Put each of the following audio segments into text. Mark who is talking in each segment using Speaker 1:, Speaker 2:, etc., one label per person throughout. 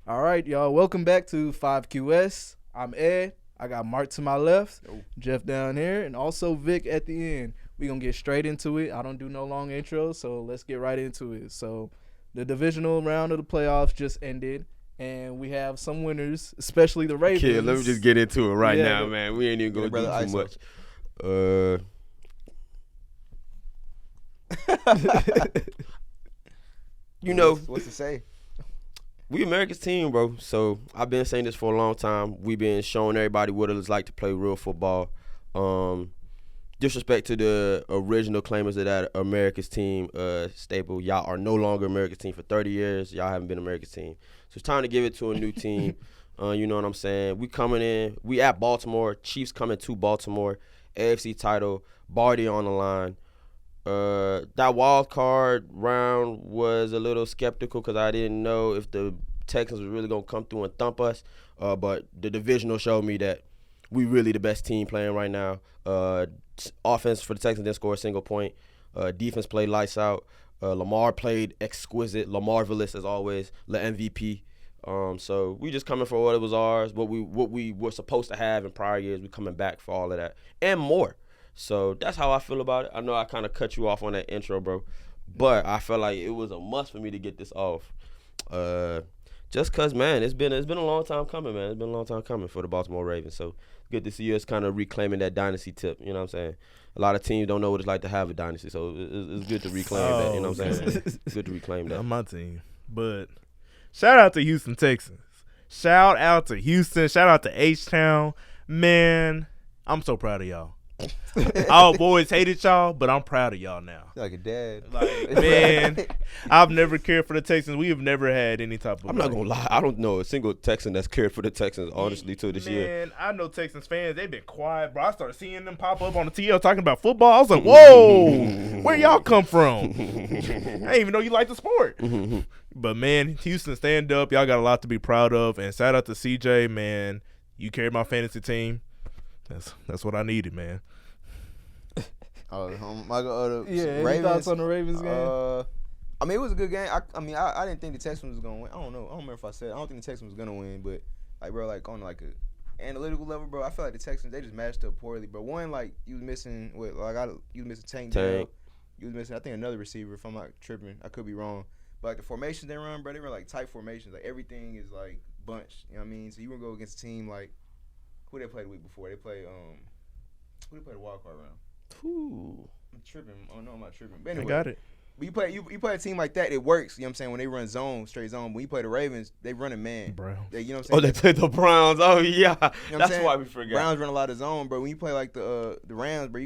Speaker 1: All right, y'all. Welcome back to 5QS. I'm Ed. I got Mark to my left, Jeff down here, and also Vic at the end. We're going to get straight into it. I don't do no long intros, so let's get right into it. So the divisional round of the playoffs just ended, and we have some winners, especially the Ravens.
Speaker 2: Kid, let me just get into it right now, man. We ain't even going to do too much. You know.
Speaker 3: What's to say?
Speaker 2: We America's team, bro. So I've been saying this for a long time. We've been showing everybody what it's like to play real football. Disrespect to the original claimers of that America's team staple. Y'all are no longer America's team for 30 years. Y'all haven't been America's team. So it's time to give it to a new team. You know what I'm saying? We coming in. We at Baltimore. Chiefs coming to Baltimore. AFC title. Barty on the line. That wild card round was a little skeptical because I didn't know if the Texans was really going to come through and thump us. But the divisional showed me that we really the best team playing right now. Offense for the Texans didn't score a single point. Defense played lights out. Lamar played exquisite. Lamarvelous as always. The MVP. So we just coming for what it was ours. What we were supposed to have in prior years. We coming back for all of that and more. So that's how I feel about it. I know I kind of cut you off on that intro, bro, but I felt like it was a must for me to get this off. Just cause, man, it's been a long time coming, man. It's been a long time coming for the Baltimore Ravens. So good to see us kind of reclaiming that dynasty tip. You know what I'm saying? A lot of teams don't know what it's like to have a dynasty, so it's good to reclaim that. You know what I'm saying? It's good to reclaim that.
Speaker 4: Not my team, but shout out to Houston Texans. Shout out to Houston. Shout out to H-Town. Man, I'm so proud of y'all. All boys hated y'all, but I'm proud of y'all now.
Speaker 3: Like a dad.
Speaker 4: Like, man, I've never cared for the Texans. We have never had any type of.
Speaker 2: I'm not gonna lie. I don't know a single Texan that's cared for the Texans, honestly, till this year.
Speaker 4: Man, I know Texans fans. They've been quiet, bro. I started seeing them pop up on the TL talking about football. I was like, whoa, where y'all come from? I didn't even know you like the sport. But man, Houston, stand up. Y'all got a lot to be proud of. And shout out to CJ, man. You carried my fantasy team. That's what I needed, man.
Speaker 3: Any
Speaker 1: Ravens. Thoughts on the Ravens game?
Speaker 3: I mean, it was a good game. I didn't think the Texans was gonna win. I don't know. I don't remember if I said. I don't think the Texans was gonna win, but like, bro, like on like a analytical level, bro, I feel like the Texans they just matched up poorly. But one, like you was missing you was missing Tank. Dell. You was missing I think another receiver. If I'm not tripping, I could be wrong. But like the formations they run, bro, they run like tight formations. Like everything is like bunched. You know what I mean? So you gonna go against a team like who they played the week before? They played who they played the wild card round?
Speaker 2: Ooh.
Speaker 3: I'm tripping. Oh no, I'm not tripping. But anyway,
Speaker 4: I got it.
Speaker 3: But you play a team like that, it works. You know what I'm saying? When they run zone, straight zone. When you play the Ravens, they run a man.
Speaker 4: Browns.
Speaker 3: You know what I'm saying?
Speaker 2: Oh, they played the Browns. Oh yeah,
Speaker 3: you know what I'm
Speaker 2: that's
Speaker 3: saying?
Speaker 2: why we forgot.
Speaker 3: Browns run a lot of zone, bro. When you play like the Rams, bro,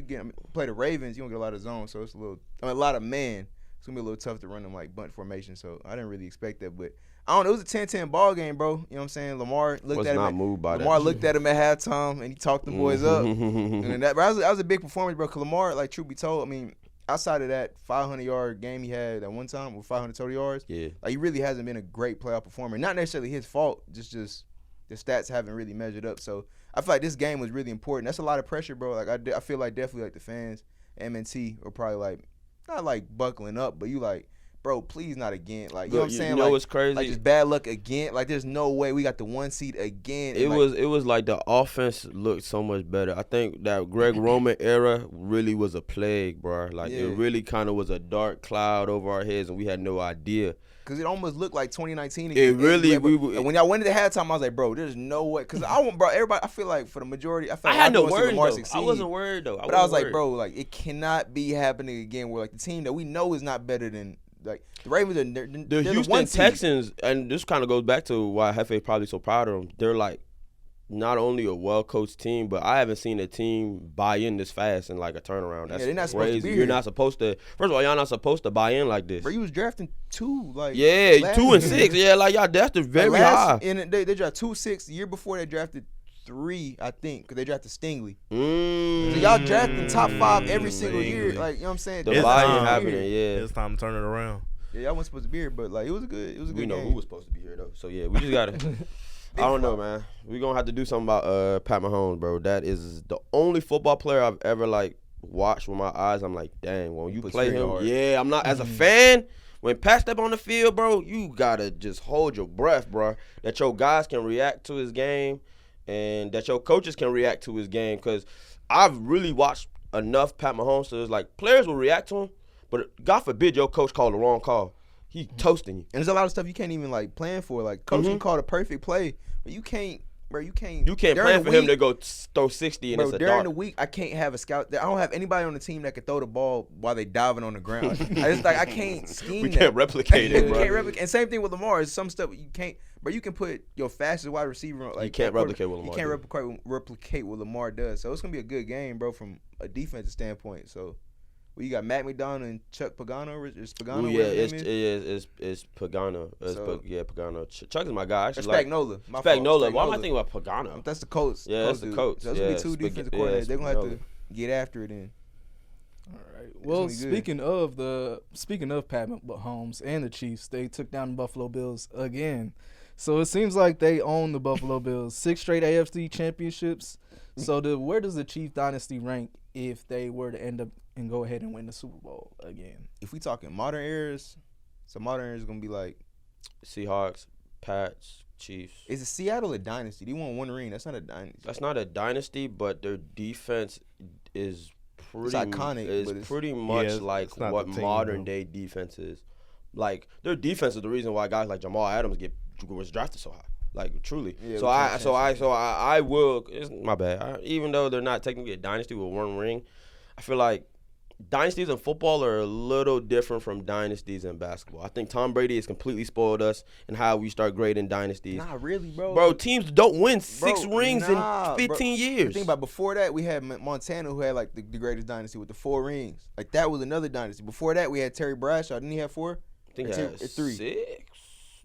Speaker 3: play the Ravens, you don't get a lot of zone, so it's a lot of man. It's gonna be a little tough to run them like bunt formation. So I didn't really expect that, but I don't know. It was a 10-10 ball game, bro. You know what I'm saying? Lamar looked at him at halftime, and he talked the boys up. And that was a big performance, bro. 'Cause Lamar, like truth be told, I mean, outside of that 500-yard game he had at one time with 500 total yards, like he really hasn't been a great playoff performer. Not necessarily his fault, just the stats haven't really measured up. So I feel like this game was really important. That's a lot of pressure, bro. Like I feel like definitely like the fans, M&T are probably like not like buckling up, but you like, bro, please not again. Like, you know what I'm saying?
Speaker 2: You know what's crazy?
Speaker 3: Like, just bad luck again. Like, there's no way we got the 1 seed again.
Speaker 2: It was like the offense looked so much better. I think that Greg Roman era really was a plague, bro. Like, it really kind of was a dark cloud over our heads, and we had no idea.
Speaker 3: Because it almost looked like 2019 again.
Speaker 2: It really,
Speaker 3: and when y'all went into halftime, I was like, bro, there's no way. Because everybody, I feel like for the majority, I
Speaker 2: had no worries, though. I wasn't worried, though.
Speaker 3: But I was like, bro, like, it cannot be happening again where, like, the team that we know is not better than, like, the Ravens are
Speaker 2: the Houston Texans, and this kind of goes back to why Hefe's probably so proud of them. They're, like, not only a well-coached team, but I haven't seen a team buy in this fast in, like, a turnaround. That's
Speaker 3: they're not
Speaker 2: crazy.
Speaker 3: supposed to be
Speaker 2: You're
Speaker 3: here.
Speaker 2: not supposed to – first of all, y'all not supposed to buy in like this.
Speaker 3: Bro, you was drafting 2. Like,
Speaker 2: 2 and 6. Yeah, like, y'all drafted very high.
Speaker 3: And they drafted 2-6. The year before they drafted 3, I think, because they drafted Stingley. So y'all drafting top 5 every single year. Like, you know what I'm saying?
Speaker 2: The buy-in happening, yeah.
Speaker 4: It's time to turn it around.
Speaker 3: Yeah, y'all wasn't supposed to be here, but, like, it was a good game.
Speaker 2: We know who was supposed to be here, though. So, yeah, we just got to – I don't know, man. We're going to have to do something about Pat Mahomes, bro. That is the only football player I've ever, like, watched with my eyes. I'm like, dang, when you play him, I'm not – as a fan, when Pat step on the field, bro, you gotta just hold your breath, bro. That your guys can react to his game, and that your coaches can react to his game. Cause I've really watched enough Pat Mahomes, so it's like players will react to him, but God forbid your coach called the wrong call. He toasting you.
Speaker 3: And there's a lot of stuff you can't even like plan for. Like coach can call the perfect play, but you can't. Bro, you can't
Speaker 2: plan for him to go throw 60 and
Speaker 3: bro,
Speaker 2: it's a
Speaker 3: during
Speaker 2: dart.
Speaker 3: the week, I can't have a scout. I don't have anybody on the team that can throw the ball while they diving on the ground. I can't scheme.
Speaker 2: We can't replicate it,
Speaker 3: We
Speaker 2: bro.
Speaker 3: can't replicate. And same thing with Lamar. It's some stuff you can't. But you can put your fastest wide receiver on. Like,
Speaker 2: You can't replicate what Lamar
Speaker 3: You can't replicate what Lamar does. So it's gonna be a good game, bro, from a defensive standpoint. So. Well, you got Matt McDonald and Chuck Pagano. Is Pagano?
Speaker 2: Ooh, yeah, it's Pagano. Pagano. Chuck is my guy.
Speaker 3: Or Spagnola.
Speaker 2: Spagnola. Why am I thinking about Pagano?
Speaker 3: That's the coach.
Speaker 2: Yeah, that's the coach.
Speaker 3: So those will be two defensive coordinators. They're gonna have to get after it then.
Speaker 1: All right. Well, speaking of Pat Mahomes and the Chiefs, they took down the Buffalo Bills again. So it seems like they own the Buffalo Bills. 6 straight AFC championships. So where does the Chief dynasty rank if they were to end up and go ahead and win the Super Bowl again?
Speaker 3: If we talking modern eras, so modern eras is gonna be like
Speaker 2: Seahawks, Pats, Chiefs.
Speaker 3: Is it Seattle a dynasty? They won 1 ring. That's not a dynasty.
Speaker 2: That's not a dynasty, but their defense is pretty
Speaker 3: iconic.
Speaker 2: It's pretty much like what modern day defense is. Like their defense is the reason why guys like Jamal Adams was drafted so high. Like truly.
Speaker 3: Yeah,
Speaker 2: I will. It's my bad. Even though they're not technically a dynasty with 1 ring, I feel like dynasties in football are a little different from dynasties in basketball. I think Tom Brady has completely spoiled us in how we start grading dynasties.
Speaker 3: Not really, bro.
Speaker 2: Bro, teams don't win 6 rings in 15 years.
Speaker 3: Think about before that, we had Montana who had like the greatest dynasty with the 4 rings. Like that was another dynasty. Before that, we had Terry Bradshaw. Didn't he have 4?
Speaker 2: I think he had 3. 6.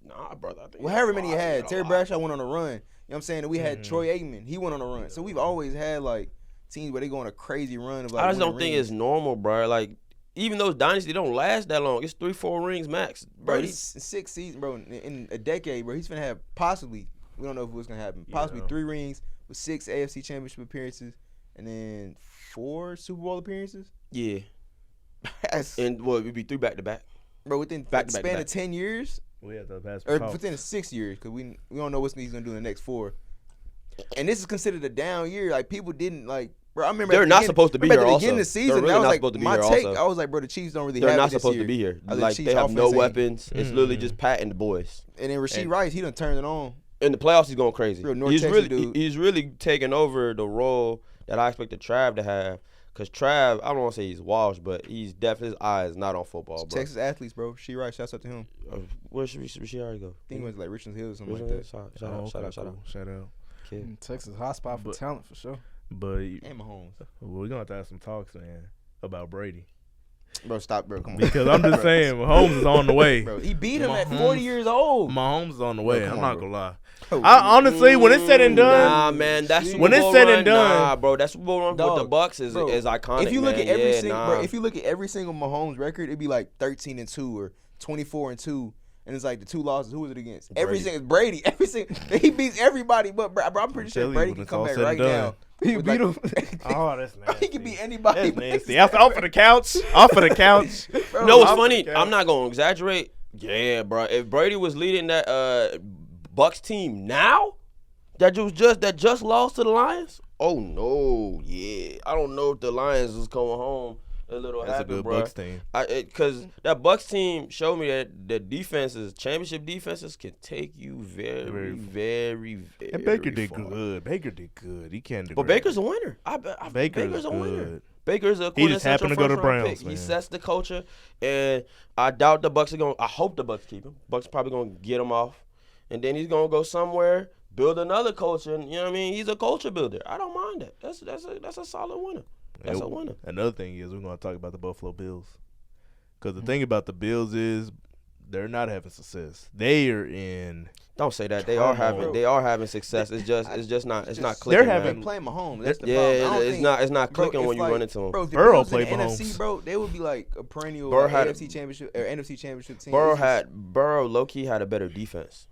Speaker 2: Nah, brother. I think
Speaker 3: however many he had. Terry Bradshaw went on a run. You know what I'm saying? And we had Troy Aikman. He went on a run. So we've always had like teams where they go on a crazy run of like.
Speaker 2: I just don't think it's normal, bro. Like even those dynasties don't last that long. It's 3-4 rings max,
Speaker 3: bro. It's 6 seasons, bro. In a decade, bro. He's gonna have possibly. We don't know if it's gonna happen. Possibly 3 rings with 6 AFC Championship appearances, and then 4 Super Bowl appearances.
Speaker 2: Yeah. And it'd be 3 back to back.
Speaker 3: Bro, within the span of 10 years.
Speaker 4: We have to pass.
Speaker 3: Or within 6 years, because we don't know what he's gonna do in the next 4. And this is considered a down year. Like people didn't like. Bro, I remember
Speaker 2: they're not supposed to be here.
Speaker 3: At the
Speaker 2: also,
Speaker 3: beginning of the season,
Speaker 2: really
Speaker 3: that was
Speaker 2: not
Speaker 3: like
Speaker 2: supposed to be
Speaker 3: my
Speaker 2: here
Speaker 3: take.
Speaker 2: also.
Speaker 3: I was like, bro, the Chiefs don't really
Speaker 2: They're
Speaker 3: have.
Speaker 2: They're not
Speaker 3: it this
Speaker 2: supposed
Speaker 3: year.
Speaker 2: to be here.
Speaker 3: The
Speaker 2: Like
Speaker 3: Chiefs
Speaker 2: they have no
Speaker 3: offense
Speaker 2: weapons. It's literally just Pat and the boys.
Speaker 3: And then Rasheed Rice, he done turned it on.
Speaker 2: In the playoffs, he's going crazy.
Speaker 3: Dude.
Speaker 2: He's really taking over the role that I expected Trav to have. Cause Trav, I don't want to say he's washed, but he's definitely his eye is not on football, bro.
Speaker 3: Texas athletes, bro. Rasheed Rice, shouts out to him.
Speaker 2: Where should she already go?
Speaker 3: I think he went to like Richmond Hill or something like that.
Speaker 2: Shout out.
Speaker 1: Kid. Texas hotspot for talent for sure.
Speaker 4: But
Speaker 3: and Mahomes.
Speaker 4: We're gonna have to have some talks, man, about Brady.
Speaker 3: Bro, stop, bro. Come on.
Speaker 4: Because I'm just saying, Mahomes is on the way.
Speaker 3: Bro, he beat him at 40 years old.
Speaker 4: Mahomes is on the way. I'm not gonna lie.
Speaker 3: Oh,
Speaker 4: I honestly, when it's said and done,
Speaker 2: nah, man, that's
Speaker 4: when it's said and done,
Speaker 2: nah, bro, that Super Bowl run with the Bucks is iconic.
Speaker 3: If you look at
Speaker 2: every
Speaker 3: if you look at every single Mahomes record, it'd be like 13-2 or 24-2. And it's like the 2 losses. Who was it against? Every single Brady. Every single he beats everybody. But bro, I'm pretty sure Brady can come back right now.
Speaker 1: He beat him.
Speaker 4: Oh, that's nasty.
Speaker 3: He can beat anybody.
Speaker 4: That's nasty. Off of the couch. Off of the couch.
Speaker 2: Bro, no, it's funny. I'm not gonna exaggerate. Yeah, bro. If Brady was leading that Bucks team now, that just lost to the Lions. Oh no, yeah. I don't know if the Lions is coming home. A little
Speaker 4: That's
Speaker 2: happy,
Speaker 4: a good
Speaker 2: bro.
Speaker 4: Bucks team.
Speaker 2: Because that Bucks team showed me that the defenses, championship defenses, can take you very, very
Speaker 4: And Baker did
Speaker 2: far.
Speaker 4: good. Baker did good. He can't do.
Speaker 2: But Baker's a winner. Baker's a winner. Baker's a
Speaker 4: He just happened to go to
Speaker 2: first-round
Speaker 4: Browns,
Speaker 2: pick.
Speaker 4: man.
Speaker 2: He sets the culture, and I doubt the Bucks are going. I hope the Bucks keep him. Bucks probably going to get him off, and then he's going to go somewhere, build another culture. And, you know what I mean? He's a culture builder. I don't mind that. That's a solid winner. That's a winner.
Speaker 4: Another thing is we're going to talk about the Buffalo Bills. Because the thing about the Bills is they're not having success. They are in.
Speaker 2: Don't say that. They are having success. It's not clicking.
Speaker 3: They're
Speaker 2: man.
Speaker 3: playing Mahomes. That's the problem.
Speaker 2: It's not clicking when you run into him.
Speaker 3: Bro, if the
Speaker 4: Burrow
Speaker 3: Bills in
Speaker 4: played
Speaker 3: the
Speaker 4: Mahomes.
Speaker 3: NFC, bro, they would be like a perennial AFC championship or NFC championship team.
Speaker 2: Burrow low key had a better defense.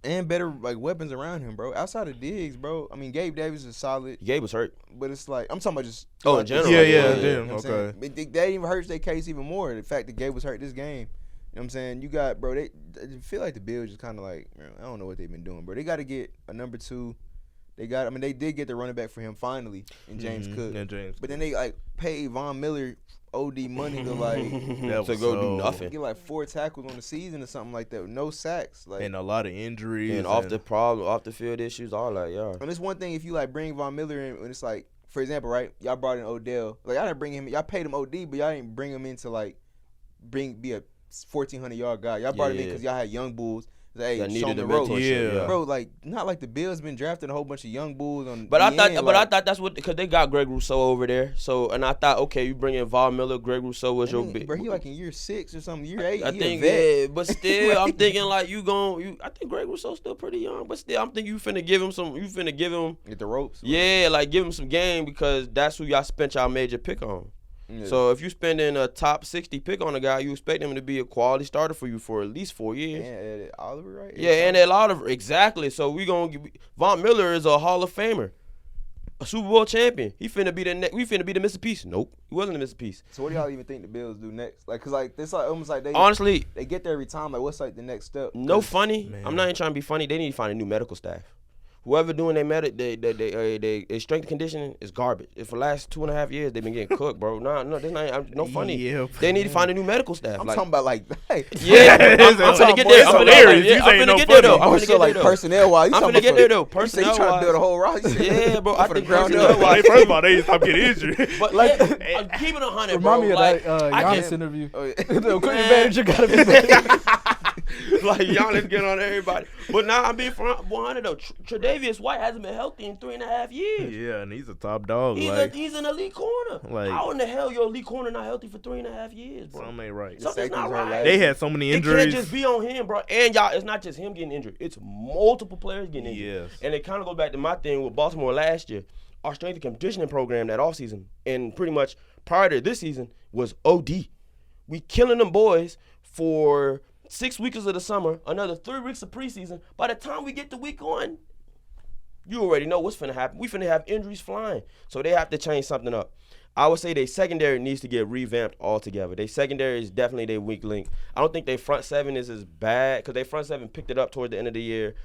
Speaker 3: And better like weapons around him, bro. Outside of Diggs, bro. I mean, Gabe Davis is solid.
Speaker 2: Gabe was hurt.
Speaker 3: But it's like I'm talking about just
Speaker 2: in general.
Speaker 4: Yeah,
Speaker 3: You know
Speaker 4: damn,
Speaker 3: what I'm
Speaker 4: okay.
Speaker 3: saying? That even hurts their case even more. The fact that Gabe was hurt this game. what I'm saying? You got, bro, they feel like the Bills just kind of like, man, I don't know what they've been doing, bro. They got to get a number 2. They did get the running back for him finally in James Cook.
Speaker 4: Yeah, James.
Speaker 3: But then they like pay Von Miller OD money to like
Speaker 2: to go do nothing.
Speaker 3: get like 4 tackles on the season or something like that with no sacks. Like,
Speaker 4: and a lot of injuries.
Speaker 2: And off the field issues, all that, yeah.
Speaker 3: and it's one thing if you like bring Von Miller in, and it's like, for example, right? Y'all brought in Odell. Like, I didn't bring him. Y'all paid him OD, but y'all didn't bring him in to like be a 1,400-yard guy. Y'all brought him in because y'all had young bulls. Like, hey, show him the ropes.
Speaker 4: Yeah,
Speaker 3: bro. Like, not like the Bills been drafting a whole bunch of young bulls on.
Speaker 2: But I thought that's what, because they got Greg Rousseau over there. So, and I thought, okay, you bring in Von Miller, Greg Rousseau was your big.
Speaker 3: Bro, he like in year 6 or something, year 8.
Speaker 2: I think, yeah, but still, I'm thinking like I think Greg Rousseau's still pretty young, but still, I'm thinking you finna give him
Speaker 3: Get the ropes.
Speaker 2: Yeah, like give him some game because that's who y'all spent y'all major pick on. Yeah. So if you spending a top 60 pick on a guy, you expect him to be a quality starter for you for at least 4 years.
Speaker 3: And Oliver, right?
Speaker 2: Yeah, and Ed Oliver, exactly. So Von Miller is a Hall of Famer, a Super Bowl champion. We finna be the missing piece. Nope, he wasn't the missing piece.
Speaker 3: So what do y'all even think the Bills do next? Like, cause like this like almost like they
Speaker 2: honestly
Speaker 3: they get there every time. Like, what's like the next step?
Speaker 2: No funny.
Speaker 4: Man.
Speaker 2: I'm not even trying to be funny. They need to find a new medical staff. Whoever doing their they strength and conditioning is garbage. For the last 2.5 years, they've been getting cooked, bro. No, this not no funny.
Speaker 4: Yeah,
Speaker 2: they need to find a new medical staff.
Speaker 3: I'm talking about like, hey,
Speaker 2: yeah, I'm finna get there. I'm finna get there though.
Speaker 3: I'm finna like personnel wise.
Speaker 2: I'm finna get there though. Personnel
Speaker 3: wise, trying to build a whole roster.
Speaker 2: Yeah, bro. I think
Speaker 4: personnel wise. First of all, they stop getting injured.
Speaker 2: But like, keep it 100, bro.
Speaker 1: Remind me of that Giannis interview. The quick advantage you gotta be.
Speaker 2: Like Giannis getting on everybody. But now I'm being 100 though. Tre'Davious White hasn't been healthy in 3.5 years.
Speaker 4: Yeah, and he's a top dog.
Speaker 2: He's an elite corner. Like, how in the hell your elite corner not healthy for 3.5 years, bro?
Speaker 4: Something ain't right.
Speaker 2: Something's not right.
Speaker 4: They had so many injuries.
Speaker 2: It can't just be on him, bro. And y'all, it's not just him getting injured. It's multiple players getting injured.
Speaker 4: Yes.
Speaker 2: And it kind of goes back to my thing with Baltimore last year. Our strength and conditioning program that offseason and pretty much prior to this season was OD. We killing them boys for 6 weeks of the summer, another 3 weeks of preseason. By the time we get to week 1, you already know what's finna happen. We finna have injuries flying. So they have to change something up. I would say their secondary needs to get revamped altogether. Their secondary is definitely their weak link. I don't think their front 7 is as bad because their front 7 picked it up toward the end of the year.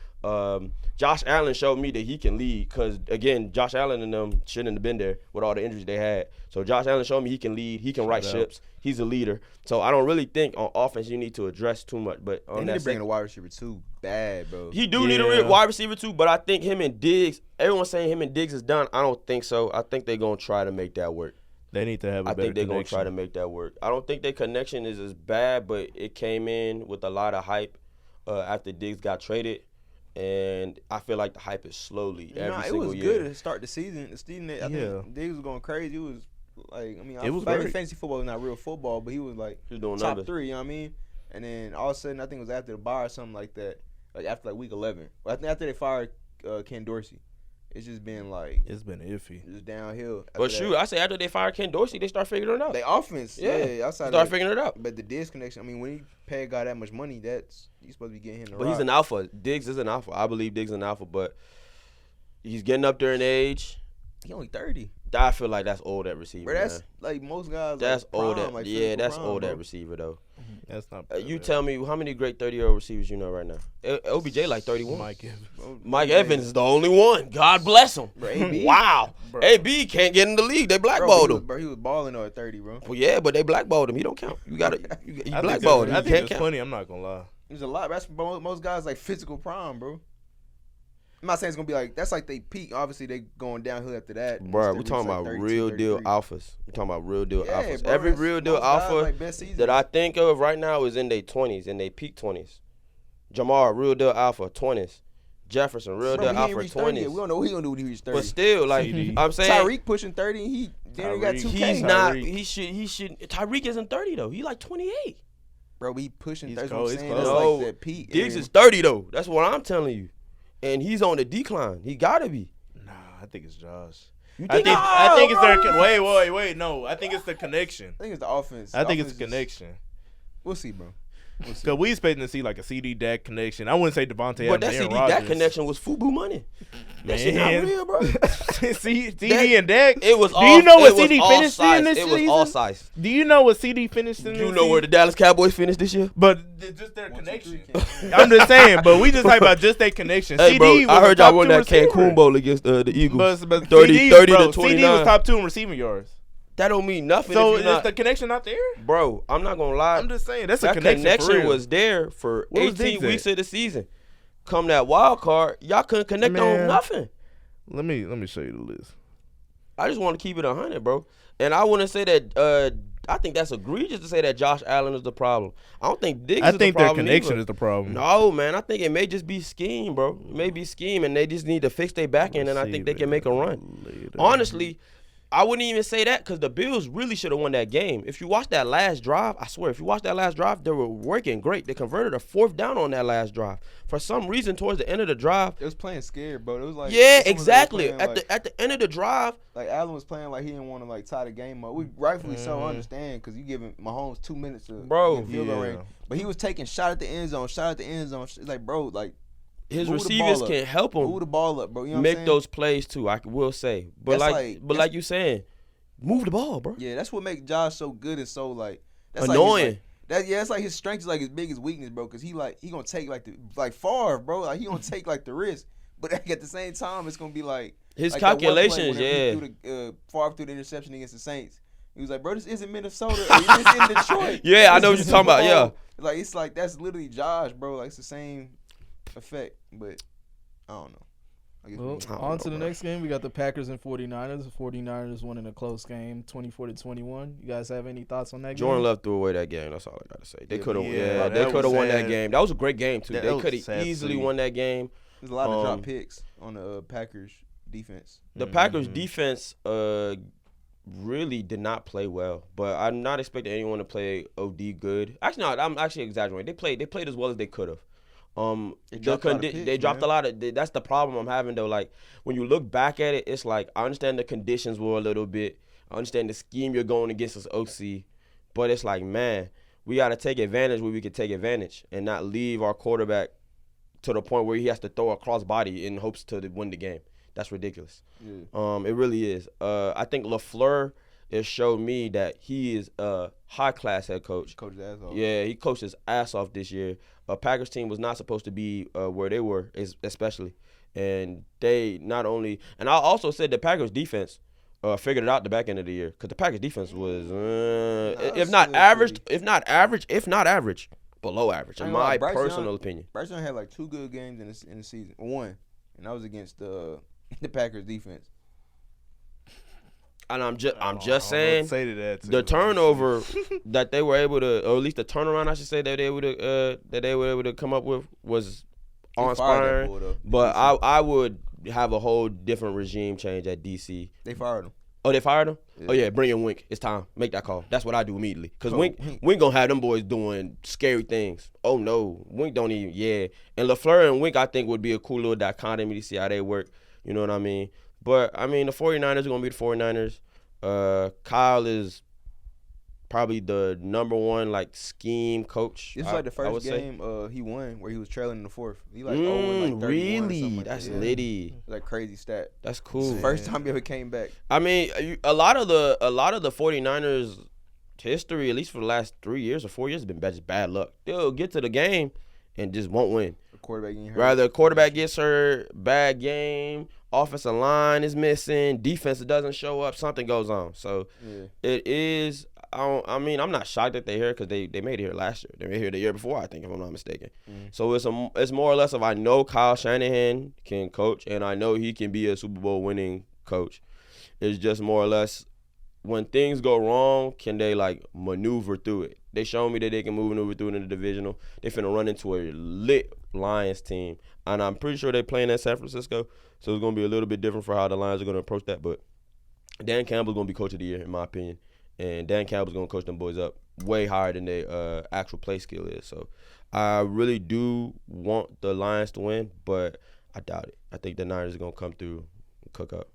Speaker 2: Josh Allen showed me that he can lead because, again, Josh Allen and them shouldn't have been there with all the injuries they had. So Josh Allen showed me he can lead. He can right ships. He's a leader. So I don't really think on offense you need to address too much. But on
Speaker 3: they need
Speaker 2: that
Speaker 3: to bring a wide receiver too bad, bro.
Speaker 2: He do need a wide receiver too, but I think him and Diggs, everyone's saying him and Diggs is done. I don't think so. I think they're going to try to make that work.
Speaker 4: They need to have a better connection. I think they're going to
Speaker 2: try to make that work. I don't think their connection is as bad, but it came in with a lot of hype after Diggs got traded. And I feel like the hype is slowly every single year.
Speaker 3: It was good to start the season. I think Diggs was going crazy. He was like, I mean, fantasy football is not real football, but he was like
Speaker 2: doing
Speaker 3: top
Speaker 2: numbers.
Speaker 3: 3, you know what I mean? And then all of a sudden, I think it was after the bye or something like that, like after like week 11. Well, I think after they fired Ken Dorsey, it's just been like
Speaker 4: it's been iffy,
Speaker 3: just downhill.
Speaker 2: But shoot, I say after they fired Ken Dorsey, they start figuring it out.
Speaker 3: The offense, outside
Speaker 2: start figuring it out.
Speaker 3: But the disconnection, I mean, when you pay a guy that much money, he's supposed to be getting him the
Speaker 2: But he's an alpha. Diggs is an alpha. I believe Diggs is an alpha, but he's getting up there in age.
Speaker 3: He only 30.
Speaker 2: I feel like that's old at receiver.
Speaker 3: Bro, that's like most guys.
Speaker 2: That's
Speaker 3: like
Speaker 2: old.
Speaker 3: prime, like
Speaker 2: that's
Speaker 3: prime,
Speaker 2: old
Speaker 3: bro.
Speaker 2: at receiver though.
Speaker 4: That's not.
Speaker 2: You tell me how many great 30-year-old receivers you know right now? OBJ like 31. Mike Evans is the only one. God bless him.
Speaker 3: Bro, AB,
Speaker 2: wow.
Speaker 3: Bro.
Speaker 2: AB can't get in the league. They blackballed him.
Speaker 3: Bro, he was balling though at 30, bro.
Speaker 2: Well, yeah, but they blackballed him. He don't count. You blackballed him.
Speaker 4: I think it's funny. I'm not gonna lie.
Speaker 3: There's a lot. That's most guys like physical prime, bro. I'm not saying it's gonna be like that's like they peak. Obviously, they going downhill after that.
Speaker 2: Bro, we're talking about real deal alphas. We're talking about real deal alphas.
Speaker 3: Bro,
Speaker 2: every real deal alpha
Speaker 3: like
Speaker 2: that I think of right now is in their 20s, in their peak 20s. Jamar, real deal alpha, 20s. Jefferson, real deal alpha, 20s.
Speaker 3: We don't know what he gonna do when he reaches 30.
Speaker 2: But still, like I'm saying,
Speaker 3: Tyreek pushing 30, and he got 2K.
Speaker 2: He's not. He should. Tyreek isn't 30 though. He like 28.
Speaker 3: Bro, he pushing 30.
Speaker 4: Close.
Speaker 3: That's like that peak.
Speaker 2: Diggs is 30 though. That's what I'm telling you. And he's on the decline. He gotta be.
Speaker 4: Nah, I think it's Josh.
Speaker 2: I
Speaker 4: think it's their wait. No, I think it's the connection.
Speaker 3: I think it's the offense.
Speaker 4: I think it's the connection.
Speaker 3: We'll see, bro.
Speaker 4: Because we expecting to see like a CD Dak connection. I wouldn't say Devontae
Speaker 2: But that
Speaker 4: Adams,
Speaker 2: CD
Speaker 4: Aaron
Speaker 2: Dak
Speaker 4: Rodgers.
Speaker 2: connection was FUBU money. That shit not real, bro.
Speaker 4: CD and Dak.
Speaker 2: It was
Speaker 4: Do you know what
Speaker 2: it was
Speaker 4: CD
Speaker 2: all
Speaker 4: finished
Speaker 2: size.
Speaker 4: in this
Speaker 2: It
Speaker 4: season?
Speaker 2: was all size.
Speaker 4: Do you know what CD finished in this
Speaker 2: You know where the Dallas Cowboys finished this year?
Speaker 4: But just their connection. I'm just saying, but we just talking about just their connection.
Speaker 2: Hey,
Speaker 4: CD
Speaker 2: bro,
Speaker 4: was
Speaker 2: I heard
Speaker 4: a top
Speaker 2: y'all won
Speaker 4: 2
Speaker 2: that Cancun
Speaker 4: receiver.
Speaker 2: Bowl against the Eagles.
Speaker 4: But
Speaker 2: 30
Speaker 4: CD,
Speaker 2: to
Speaker 4: bro,
Speaker 2: 29.
Speaker 4: CD was top 2 in receiving yards.
Speaker 2: That don't mean nothing.
Speaker 4: So
Speaker 2: if
Speaker 4: is
Speaker 2: you're not,
Speaker 4: the connection not there?
Speaker 2: bro, I'm not gonna lie.
Speaker 4: I'm just saying that's a
Speaker 2: that
Speaker 4: connection. for real.
Speaker 2: was there for
Speaker 4: What was
Speaker 2: 18
Speaker 4: Diggs
Speaker 2: weeks
Speaker 4: at?
Speaker 2: of the season. Come that wild card, y'all couldn't connect
Speaker 4: Man.
Speaker 2: on nothing.
Speaker 4: Let me show you the list.
Speaker 2: I just want to keep it 100, bro. And I want to say that I think that's egregious to say that Josh Allen is the problem. I don't think Diggs
Speaker 4: I
Speaker 2: is the
Speaker 4: think their
Speaker 2: problem
Speaker 4: connection
Speaker 2: either.
Speaker 4: is the problem.
Speaker 2: No, man. I think it may just be scheme, bro. It may be scheme, and they just need to fix their back end, and I think they can make a run. Honestly, I wouldn't even say that because the Bills really should have won that game. If you watch that last drive, I swear, if you watch that last drive, they were working great. They converted a 4th down on that last drive. For some reason, towards the end of the drive,
Speaker 3: It was playing scared, bro. It was like
Speaker 2: yeah,
Speaker 3: it was
Speaker 2: exactly.
Speaker 3: playing
Speaker 2: At the end of the drive,
Speaker 3: like Allen was playing like he didn't want to like tie the game up. We rightfully so understand because you giving Mahomes 2 minutes to
Speaker 2: Bro,
Speaker 3: get field goal
Speaker 4: yeah.
Speaker 3: range. But he was taking shot at the end zone. It's like, bro, like
Speaker 2: his
Speaker 3: move the
Speaker 2: receivers
Speaker 3: ball up.
Speaker 2: can help him
Speaker 3: move the ball up, bro. You know what I'm
Speaker 2: make
Speaker 3: saying?
Speaker 2: those plays too. I will say, but
Speaker 3: That's
Speaker 2: like you saying, move the ball, bro.
Speaker 3: Yeah, that's what makes Josh so good and so like that's
Speaker 2: Annoying.
Speaker 3: That's like his strength is like his biggest weakness, bro. Because he gonna take like Favre, bro. Like he gonna take like the risk, but at the same time, it's gonna be like
Speaker 2: His
Speaker 3: like that one play
Speaker 2: calculations,
Speaker 3: whenever he
Speaker 2: yeah.
Speaker 3: threw Favre threw the interception against the Saints. He was like, bro, this isn't Minnesota. Or this isn't Detroit.
Speaker 2: Yeah, I
Speaker 3: This
Speaker 2: know
Speaker 3: is
Speaker 2: what you're talking about,
Speaker 3: Super
Speaker 2: yeah.
Speaker 3: Bowl. Like it's like that's literally Josh, bro. Like it's the same effect, but I don't know. I guess
Speaker 1: Well,
Speaker 3: we-
Speaker 2: don't
Speaker 1: on to
Speaker 2: know,
Speaker 1: the
Speaker 2: bro.
Speaker 1: next game. We got the Packers and 49ers. The 49ers winning a close game, 24-21. You guys have any thoughts on that
Speaker 2: Jordan
Speaker 1: game?
Speaker 2: Love threw away that game. That's all I gotta say. They
Speaker 3: Yeah,
Speaker 2: could have,
Speaker 4: yeah,
Speaker 2: they
Speaker 4: that
Speaker 2: could have
Speaker 4: was
Speaker 2: won that
Speaker 4: sad.
Speaker 2: game. That was a great game too.
Speaker 4: That
Speaker 2: They
Speaker 4: was
Speaker 2: could
Speaker 4: sad
Speaker 2: have
Speaker 4: to
Speaker 2: easily
Speaker 4: see.
Speaker 2: won that game.
Speaker 3: There's a lot of drop
Speaker 2: Um,
Speaker 3: picks on the Packers defense.
Speaker 2: The Packers defense really did not play well, but I'm not expecting anyone to play OD good. Actually, no, I'm actually exaggerating. They played as well as they could have.
Speaker 3: They dropped a lot of picks,
Speaker 2: they dropped
Speaker 3: man.
Speaker 2: a lot of. That's the problem I'm having though. Like when you look back at it, it's like I understand the conditions were a little bit. I understand the scheme you're going against as OC, but it's like, man, we got to take advantage where we can take advantage and not leave our quarterback to the point where he has to throw a crossbody in hopes to win the game. That's ridiculous.
Speaker 3: Yeah.
Speaker 2: It really is. I think LaFleur has showed me that he is a high-class head coach.
Speaker 3: Coach his ass off.
Speaker 2: Yeah, he coached his ass off this year. Packers team was not supposed to be where they were, especially. And they not only – and I also said the Packers defense figured it out the back end of the year because the Packers defense was, if not average, below average, in
Speaker 3: I ain't gonna lie,
Speaker 2: my
Speaker 3: Bryce
Speaker 2: personal
Speaker 3: Young-
Speaker 2: opinion.
Speaker 3: Bryce Young had like 2 good games in the season. One, and that was against the Packers defense.
Speaker 2: And I'm just
Speaker 4: I don't
Speaker 2: saying
Speaker 4: say to that too.
Speaker 2: the turnover that they were able to, or at least the turnaround I should say that they were able to come up with was
Speaker 3: They fired that
Speaker 2: awe-inspiring.
Speaker 3: boy, though.
Speaker 2: But I would have a whole different regime change at DC.
Speaker 3: They fired him.
Speaker 2: Oh, they fired him?
Speaker 3: Yeah.
Speaker 2: Oh yeah, bring in Wink. It's time. Make that call. That's what I do immediately. Cause
Speaker 3: Oh,
Speaker 2: Wink
Speaker 3: Wink.
Speaker 2: gonna have them boys doing scary things. Oh no, Wink don't even. Yeah, and LaFleur and Wink I think would be a cool little dichotomy to see how they work. You know what I mean? But I mean the 49ers are gonna be the 49ers. Kyle is probably the number one like scheme coach.
Speaker 3: This is like the
Speaker 2: I would
Speaker 3: first
Speaker 2: say.
Speaker 3: game he won where he was trailing in the fourth. He like 0 and like 31 or
Speaker 2: really?
Speaker 3: something like
Speaker 2: That's
Speaker 3: that. Yeah.
Speaker 2: litty.
Speaker 3: Like crazy stat.
Speaker 2: That's
Speaker 3: It's
Speaker 2: cool.
Speaker 3: the first time he ever came back.
Speaker 2: I mean, a lot of the 49ers history, at least for the last 3 years or 4 years, has been just bad luck. They'll get to the game and just won't win.
Speaker 3: The quarterback getting hurt.
Speaker 2: Rather, quarterback gets hurt, bad game, offensive line is missing, defense doesn't show up, something goes on. So
Speaker 3: Yeah.
Speaker 2: it is. I mean, I'm not shocked that they're here because they made it here last year. They made it here the year before, I think, if I'm not mistaken.
Speaker 3: Mhm.
Speaker 2: So it's more or less of I know Kyle Shanahan can coach and I know he can be a Super Bowl winning coach. It's just more or less when things go wrong, can they like maneuver through it? They show me that they can maneuver through it in the divisional. They finna run into a lit Lions team, and I'm pretty sure they're playing at San Francisco, so it's gonna be a little bit different for how the Lions are gonna approach that. But Dan Campbell's gonna be coach of the year in my opinion, and Dan Campbell's gonna coach them boys up way higher than their actual play skill is. So I really do want the Lions to win, but I doubt it. I think the Niners are gonna come through and cook up.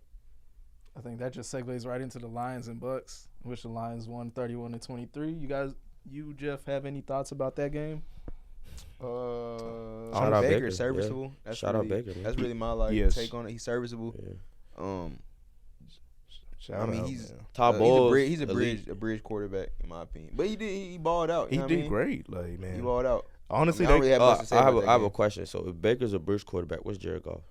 Speaker 1: I think that just segues right into the Lions and Bucks, which the Lions won 31-23. You guys, You, Jeff, have any thoughts about that game?
Speaker 2: Shout out
Speaker 3: Baker,
Speaker 2: Baker,
Speaker 3: serviceable.
Speaker 2: yeah.
Speaker 3: That's
Speaker 2: Shout
Speaker 3: really,
Speaker 2: out Baker, man.
Speaker 3: That's really my
Speaker 4: Yes.
Speaker 3: take on it. He's serviceable.
Speaker 2: Yeah.
Speaker 4: Shout out,
Speaker 3: he's
Speaker 4: man.
Speaker 2: Top
Speaker 3: he's
Speaker 2: balls.
Speaker 3: a bridge quarterback in my opinion. But he balled out.
Speaker 4: He
Speaker 3: You know what
Speaker 4: did
Speaker 3: I mean?
Speaker 4: great, like man.
Speaker 3: He balled out.
Speaker 4: Honestly,
Speaker 3: I don't really have much to say
Speaker 2: I
Speaker 3: about that
Speaker 2: have a
Speaker 3: game.
Speaker 2: question. So if Baker's a bridge quarterback, what's Jared Goff?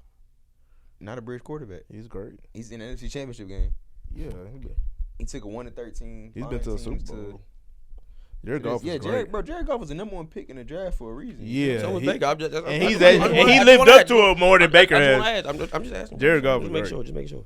Speaker 3: Not a bridge quarterback.
Speaker 4: he's great.
Speaker 3: He's in the NFC Championship game.
Speaker 4: Yeah,
Speaker 3: He took a 1-13.
Speaker 4: he's been to a Super Bowl. Jared Goff is great.
Speaker 3: Jared Goff was the number one pick in the draft for a reason.
Speaker 4: Yeah,
Speaker 2: So was
Speaker 4: he-
Speaker 2: Baker.
Speaker 4: and he lived up to it more than Baker has.
Speaker 2: I'm just asking.
Speaker 4: Jared Goff
Speaker 2: Just
Speaker 4: was
Speaker 2: make
Speaker 4: great.
Speaker 2: sure. Just make sure.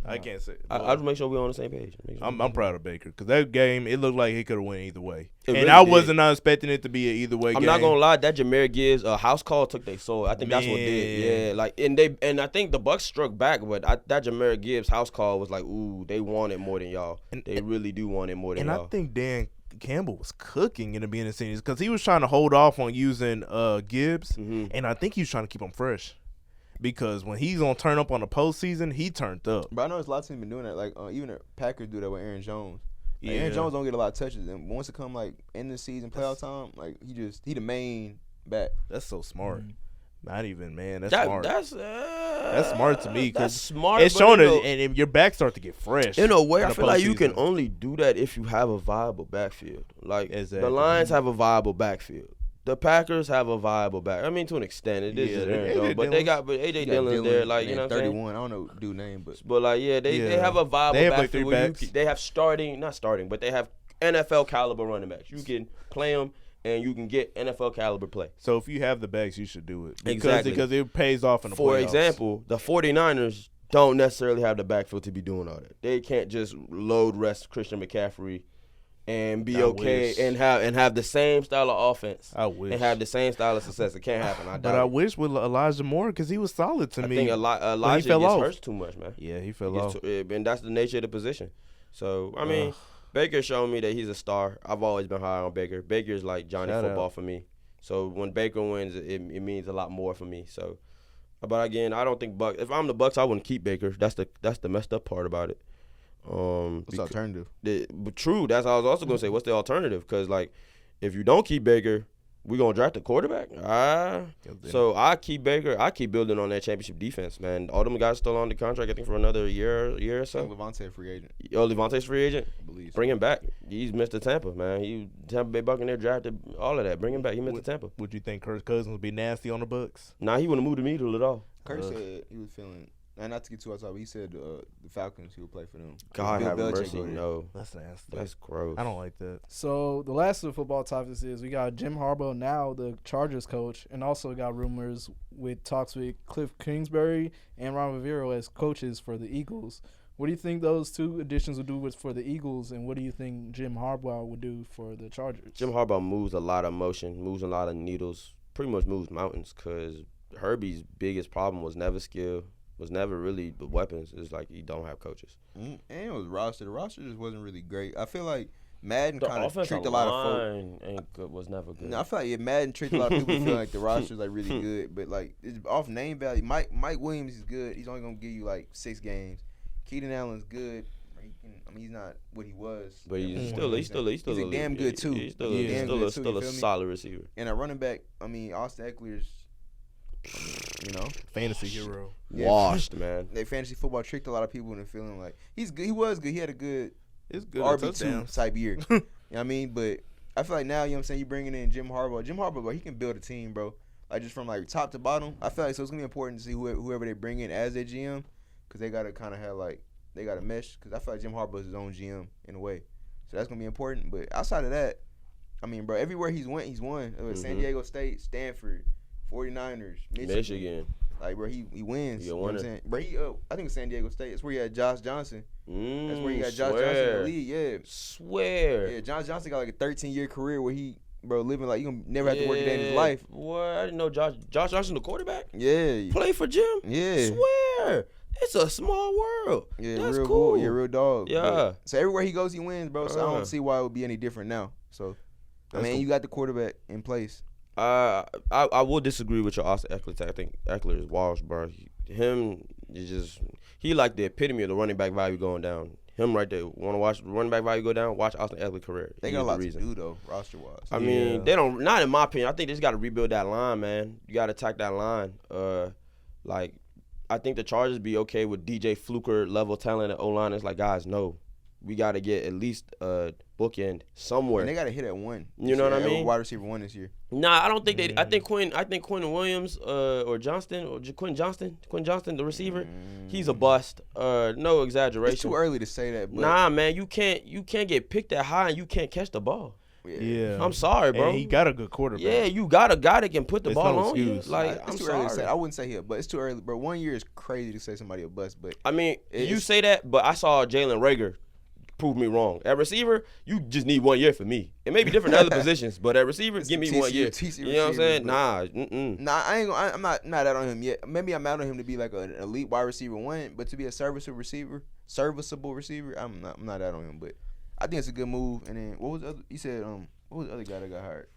Speaker 4: I can't say.
Speaker 2: I just make sure we're on the same page. Make sure.
Speaker 4: I'm proud of Baker because that game it looked like he could have went either way,
Speaker 2: It
Speaker 4: and
Speaker 2: really
Speaker 4: I
Speaker 2: did.
Speaker 4: wasn't not expecting it to be an either way.
Speaker 2: I'm
Speaker 4: game.
Speaker 2: not gonna lie, that Jameer Gibbs house call took their soul. I think that's what did.
Speaker 4: Man.
Speaker 2: Yeah, like and I think the Bucks struck back, but that Jameer Gibbs house call was like, ooh, they want it more than y'all. They really do want it more than
Speaker 4: And
Speaker 2: y'all.
Speaker 4: I think Dan Campbell was cooking in the beginning of the season because he was trying to hold off on using Gibbs,
Speaker 2: Mhm.
Speaker 4: and I think he was trying to keep him fresh because when he's gonna turn up on the postseason, he turned up.
Speaker 3: But I know there's lots of teams been doing that. Like even the Packers do that with Aaron Jones. Like,
Speaker 4: Yeah.
Speaker 3: Aaron Jones don't get a lot of touches, and once it come like end of the season, playoff time, like he the main back.
Speaker 4: That's so smart. Not even man. That's
Speaker 2: That-
Speaker 4: smart.
Speaker 2: That's
Speaker 4: smart to me because
Speaker 2: that's smart.
Speaker 4: it's
Speaker 2: but
Speaker 4: showing
Speaker 2: in
Speaker 4: it,
Speaker 2: a-
Speaker 4: and your back start to get fresh.
Speaker 2: In a way,
Speaker 4: in
Speaker 2: I
Speaker 4: the
Speaker 2: feel like you can
Speaker 4: postseason.
Speaker 2: only do that if you have a viable backfield. Like
Speaker 4: Exactly.
Speaker 2: the Lions have a viable backfield. The Packers have a viable back. I mean, to an extent, it is
Speaker 4: Yeah,
Speaker 2: just
Speaker 4: they-
Speaker 2: Aaron
Speaker 4: AJ
Speaker 2: Jones, but
Speaker 4: Dillon's-
Speaker 2: AJ
Speaker 3: You got
Speaker 2: Dillon's there.
Speaker 3: Dylan,
Speaker 2: Like you
Speaker 3: and
Speaker 2: know what I'm saying.
Speaker 3: 31. I don't know dude name, but
Speaker 2: But like they
Speaker 4: Yeah.
Speaker 2: have a viable
Speaker 4: They have, like,
Speaker 2: backfield.
Speaker 4: three
Speaker 2: Where
Speaker 4: backs.
Speaker 2: they have not starting, but they have NFL caliber running backs. You can play them and you can get NFL caliber play.
Speaker 4: So if you have the backs, you should do it
Speaker 2: Exactly.
Speaker 4: because it pays off in the
Speaker 2: For
Speaker 4: playoffs.
Speaker 2: example, the 49ers don't necessarily have the backfield to be doing all that. They can't just load rest Christian McCaffrey and be
Speaker 4: I
Speaker 2: okay
Speaker 4: wish.
Speaker 2: and have the same style of offense
Speaker 4: I wish.
Speaker 2: and have the same style of success. It can't happen. I
Speaker 4: But
Speaker 2: doubt
Speaker 4: I
Speaker 2: it.
Speaker 4: wish with Elijah Moore because he was solid to
Speaker 2: I
Speaker 4: me.
Speaker 2: think Elijah
Speaker 4: fell
Speaker 2: gets
Speaker 4: off.
Speaker 2: hurt too much, man.
Speaker 4: Yeah, he
Speaker 2: He
Speaker 4: fell
Speaker 2: gets
Speaker 4: off.
Speaker 2: and that's the nature of the position. So I mean, Baker showed me that he's a star. I've always been high on Baker. Baker's like Johnny
Speaker 4: Shout
Speaker 2: Football
Speaker 4: out.
Speaker 2: for me. So when Baker wins, it means a lot more for me. So, but again, I don't think Bucks. If I'm the Bucks, I wouldn't keep Baker. That's the messed up part about it.
Speaker 3: what's the alternative?
Speaker 2: But true, that's how I was also gonna say. What's the alternative? Because like, if you don't keep Baker, we gonna draft a quarterback. So I keep Baker. I keep building on that championship defense, man. All them guys still on the contract. I think for another year or so.
Speaker 3: Levante a free agent,
Speaker 2: Yo, Levante's free agent.
Speaker 3: I believe.
Speaker 2: Bring him back. He's Mr. Tampa, man. Tampa Bay Buccaneers drafted all of that. Bring him back. He Mr. Tampa.
Speaker 4: Would you think Kirk Cousins would be nasty on the Bucks?
Speaker 2: Nah, he wouldn't move the needle at all.
Speaker 3: Kirk said he was feeling. And not to get too outside, but he said the Falcons he would play for them.
Speaker 2: God
Speaker 3: Bill
Speaker 2: have
Speaker 3: Belichick
Speaker 2: mercy.
Speaker 3: go there.
Speaker 2: No,
Speaker 4: That's nasty.
Speaker 2: that's gross.
Speaker 4: I don't like that.
Speaker 1: So the last of the football topics is we got Jim Harbaugh now, the Chargers coach, and also got rumors with talks with Cliff Kingsbury and Ron Rivera as coaches for the Eagles. What do you think those two additions would do for the Eagles, and what do you think Jim Harbaugh would do for the Chargers?
Speaker 2: Jim Harbaugh moves a lot of motion, moves a lot of needles, pretty much moves mountains. Cause Herbie's biggest problem was never skill, was never really the weapons. It's like he don't have coaches.
Speaker 3: And it was roster. The roster just wasn't really great. I feel like Madden
Speaker 2: The
Speaker 3: kind of
Speaker 2: offensive
Speaker 3: tricked a lot of folks.
Speaker 2: line ain't good. Was never good.
Speaker 3: No, I feel like Madden tricked a lot of people feeling like the roster's like really good, but like it's off name value. Mike Williams is good. He's only gonna give you like 6 games. Keenan Allen's good. He's not what he was.
Speaker 2: But he's
Speaker 3: at
Speaker 2: still
Speaker 3: one
Speaker 2: he's
Speaker 3: point.
Speaker 2: still
Speaker 3: He's a damn good too.
Speaker 2: He's still
Speaker 3: He's damn good too,
Speaker 2: still
Speaker 3: you
Speaker 2: a
Speaker 3: feel me?
Speaker 2: solid receiver.
Speaker 3: And a running back. Austin Eckler's.
Speaker 4: Fantasy hero.
Speaker 3: Yeah.
Speaker 2: Washed, man.
Speaker 3: They fantasy football tricked a lot of people into feeling like he's good. He was good. He had a good
Speaker 4: It's good.
Speaker 3: RB2 type year. You know what I mean? But I feel like now, you know what I'm saying, you bringing in Jim Harbaugh. Jim Harbaugh, bro, he can build a team, bro. Like just from like top to bottom. I feel like so it's gonna be important to see whoever they bring in as their GM, because they gotta kind of have like they gotta mesh. Because I feel like Jim Harbaugh is his own GM in a way, so that's gonna be important. But outside of that, I mean, bro, everywhere he's won. It was San Diego State, Stanford, 49ers, Michigan. Like, bro, he wins.
Speaker 2: He
Speaker 3: You
Speaker 2: a
Speaker 3: know what I'm
Speaker 2: winner.
Speaker 3: saying? Bro, I think it's San Diego State. That's where he had Josh Johnson. That's where he got Josh
Speaker 2: Swear.
Speaker 3: Johnson in the league. Yeah.
Speaker 2: Swear.
Speaker 3: Yeah, Josh Johnson got like a 13-year career where he, bro, living like you gonna never have to work a day in his life.
Speaker 2: What? I didn't know Josh Johnson, the quarterback,
Speaker 3: Yeah.
Speaker 2: play for Jim.
Speaker 3: Yeah.
Speaker 2: Swear. It's a small world.
Speaker 3: Yeah,
Speaker 2: That's
Speaker 3: real
Speaker 2: cool.
Speaker 3: bull. Yeah, real dog.
Speaker 2: Yeah.
Speaker 3: But- so everywhere he goes, he wins, bro. So I
Speaker 2: Uh.
Speaker 3: don't see why it would be any different now. So, I mean, you got the quarterback in place.
Speaker 2: I will disagree with your Austin Eckler take. I think Eckler is washed, bro. He like the epitome of the running back value going down. Him right there. Want to watch running back value go down? Watch Austin Ekeler's career.
Speaker 3: They got a lot to do though, roster wise.
Speaker 2: I mean, they don't. Not in my opinion. I think they just got to rebuild that line, man. You got to attack that line. Like, I think the Chargers be okay with DJ Fluker level talent at O-line. It's like, guys, no, we got to get at least a bookend somewhere.
Speaker 3: And they got to hit at 1.
Speaker 2: You know what I mean?
Speaker 3: Wide receiver 1 this year.
Speaker 2: Nah, I don't think they. I think Quentin Williams or Johnston or Quentin Johnston, the receiver, he's a bust. No exaggeration.
Speaker 3: It's too early to say that. But
Speaker 2: Nah, man, you can't get picked that high and you can't catch the ball.
Speaker 4: Yeah.
Speaker 2: I'm sorry, bro.
Speaker 4: And he got a good quarterback.
Speaker 2: Yeah, you got a guy that can put the
Speaker 4: It's
Speaker 2: ball
Speaker 4: no
Speaker 2: on you.
Speaker 4: excuse.
Speaker 2: Like,
Speaker 3: it's
Speaker 2: I'm
Speaker 3: too
Speaker 2: sorry.
Speaker 3: early to say. I wouldn't say here, but it's too early. Bro, 1 year is crazy to say somebody a bust. But
Speaker 2: I mean, you
Speaker 3: It's-
Speaker 2: say that, but I saw Jalen Rager prove me wrong. At receiver, you just need 1 year for me. It may be different in other positions, but at receiver,
Speaker 3: It's
Speaker 2: give me
Speaker 3: TCU
Speaker 2: 1 year.
Speaker 3: TCU
Speaker 2: You know what I'm saying?
Speaker 3: receivers,
Speaker 2: Nah,
Speaker 3: Nah, I ain't. I'm not out on him yet. Maybe I'm out on him to be like an elite wide receiver 1, but to be a serviceable receiver, I'm not out on him. But I think it's a good move. And then what was the other? You said what was the other guy that got hired?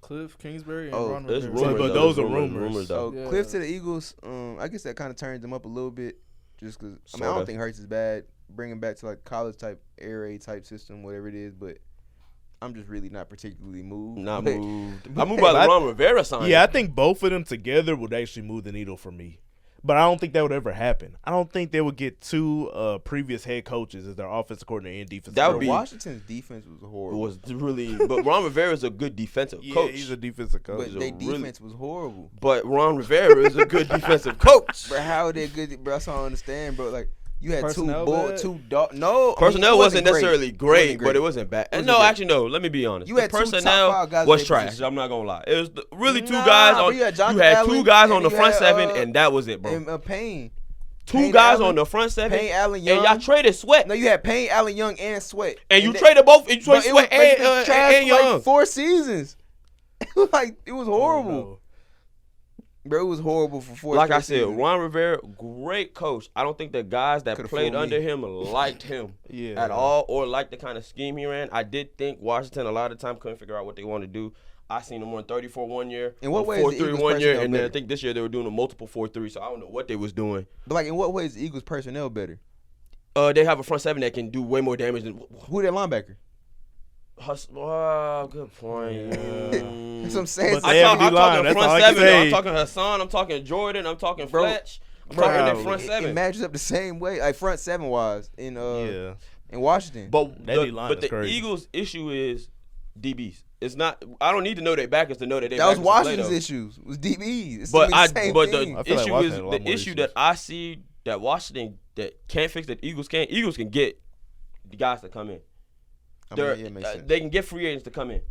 Speaker 1: Cliff Kingsbury and
Speaker 3: Oh,
Speaker 1: Ron
Speaker 2: There's
Speaker 1: Rivera.
Speaker 2: rumors,
Speaker 4: But
Speaker 2: though.
Speaker 4: those
Speaker 2: There's
Speaker 4: are rumors.
Speaker 2: though.
Speaker 3: So
Speaker 1: Yeah.
Speaker 3: Cliff to the Eagles. I guess that kind of turns them up a little bit, just because. I mean, I
Speaker 2: Sorta.
Speaker 3: don't think Hurts is bad. Bring him back to like college type air raid type system, whatever it is. But I'm just really not particularly moved.
Speaker 2: Not
Speaker 3: But-
Speaker 2: moved. I moved by the Ron Rivera sign.
Speaker 4: Yeah, I think both of them together would actually move the needle for me. But I don't think that would ever happen. I don't think they would get two previous head coaches as their offensive coordinator and defensive
Speaker 2: That would
Speaker 3: Bro,
Speaker 2: be-
Speaker 3: Washington's defense was
Speaker 2: It
Speaker 3: horrible.
Speaker 2: was really, but Ron Rivera is a good defensive
Speaker 4: Yeah,
Speaker 2: coach.
Speaker 4: he's a defensive coach.
Speaker 3: But
Speaker 2: he's a
Speaker 3: their
Speaker 2: really-
Speaker 3: defense was horrible.
Speaker 2: But Ron Rivera is a good defensive coach.
Speaker 3: Bro, how are they good? Bro, that's all I don't understand, bro. Like, you had
Speaker 1: Personnel
Speaker 3: two
Speaker 1: bad?
Speaker 3: dog. No,
Speaker 2: Personnel
Speaker 3: it
Speaker 2: wasn't
Speaker 3: great.
Speaker 2: necessarily great, but it
Speaker 3: was.
Speaker 2: wasn't bad.
Speaker 3: wasn't
Speaker 2: No,
Speaker 3: great.
Speaker 2: actually, no. Let me be honest.
Speaker 3: You
Speaker 2: The
Speaker 3: had two top
Speaker 2: personnel
Speaker 3: five guys
Speaker 2: was
Speaker 3: at their
Speaker 2: trash.
Speaker 3: position.
Speaker 2: I'm not gonna lie. It was really two
Speaker 3: Nah,
Speaker 2: guys
Speaker 3: bro,
Speaker 2: on.
Speaker 3: you had Jonathan
Speaker 2: You had
Speaker 3: Allen,
Speaker 2: two guys on
Speaker 3: and
Speaker 2: the
Speaker 3: you
Speaker 2: front
Speaker 3: had,
Speaker 2: seven, and that was it, bro.
Speaker 3: And Payne.
Speaker 2: Two
Speaker 3: Payne
Speaker 2: guys
Speaker 3: Allen-
Speaker 2: on the front seven,
Speaker 3: Payne Allen
Speaker 2: and
Speaker 3: Young.
Speaker 2: y'all traded Sweat,
Speaker 3: No, you had Payne, Allen, Young, and Sweat.
Speaker 2: and you
Speaker 3: they-
Speaker 2: traded both. You
Speaker 3: Bro,
Speaker 2: traded
Speaker 3: it was
Speaker 2: Sweat
Speaker 3: basically trash
Speaker 2: and
Speaker 3: for
Speaker 2: Young.
Speaker 3: like 4 seasons. It was horrible.
Speaker 4: No.
Speaker 3: Bro, it was horrible for 4
Speaker 2: Like I
Speaker 3: straight
Speaker 2: said,
Speaker 3: seasons.
Speaker 2: Ron Rivera, great coach. I don't think the guys that
Speaker 3: Could've
Speaker 2: played
Speaker 3: fooled
Speaker 2: under
Speaker 3: me.
Speaker 2: him liked him
Speaker 4: Yeah.
Speaker 2: at all or liked the kind of scheme he ran. I did think Washington a lot of the time couldn't figure out what they wanted to do. I seen them run 34 1 year,
Speaker 3: In what way is the
Speaker 2: 4-3
Speaker 3: Eagles
Speaker 2: 1 year,
Speaker 3: personnel
Speaker 2: and then I
Speaker 3: better?
Speaker 2: think this year they were doing a multiple 4-3. So I don't know what they was doing.
Speaker 3: But like, in what way is the Eagles personnel better?
Speaker 2: They have a front seven that can do way more damage than.
Speaker 3: Who that linebacker?
Speaker 2: Good point.
Speaker 3: That's what I'm saying.
Speaker 4: But
Speaker 3: So-
Speaker 4: they have
Speaker 2: I'm
Speaker 4: D line,
Speaker 2: talking
Speaker 4: that's
Speaker 2: front
Speaker 4: all I can
Speaker 2: seven. Though. I'm
Speaker 4: say.
Speaker 2: talking Hassan. I'm talking Jordan. I'm talking
Speaker 3: Bro,
Speaker 2: Fletch. I'm
Speaker 4: bro,
Speaker 2: talking that front
Speaker 3: it
Speaker 2: seven.
Speaker 3: matches up the same way, like front seven wise in
Speaker 4: Yeah.
Speaker 3: in Washington.
Speaker 2: But
Speaker 4: That D-line is
Speaker 2: the
Speaker 4: crazy.
Speaker 2: Eagles' issue is DBs. It's not. I don't need to know their backers to know that they.
Speaker 3: that was
Speaker 2: backers can play,
Speaker 3: Washington's
Speaker 2: though.
Speaker 3: issues. Was DBs. It's
Speaker 2: But
Speaker 3: the same
Speaker 2: but
Speaker 3: thing.
Speaker 2: the
Speaker 4: I feel like
Speaker 2: issue
Speaker 4: Washington
Speaker 2: is
Speaker 4: had a lot
Speaker 2: the
Speaker 4: more
Speaker 2: issue
Speaker 4: issues.
Speaker 2: that I see that Washington that can't fix that Eagles can't. Eagles can get the guys to come in.
Speaker 3: I mean, yeah, it makes sense.
Speaker 2: They can get free agents to come in.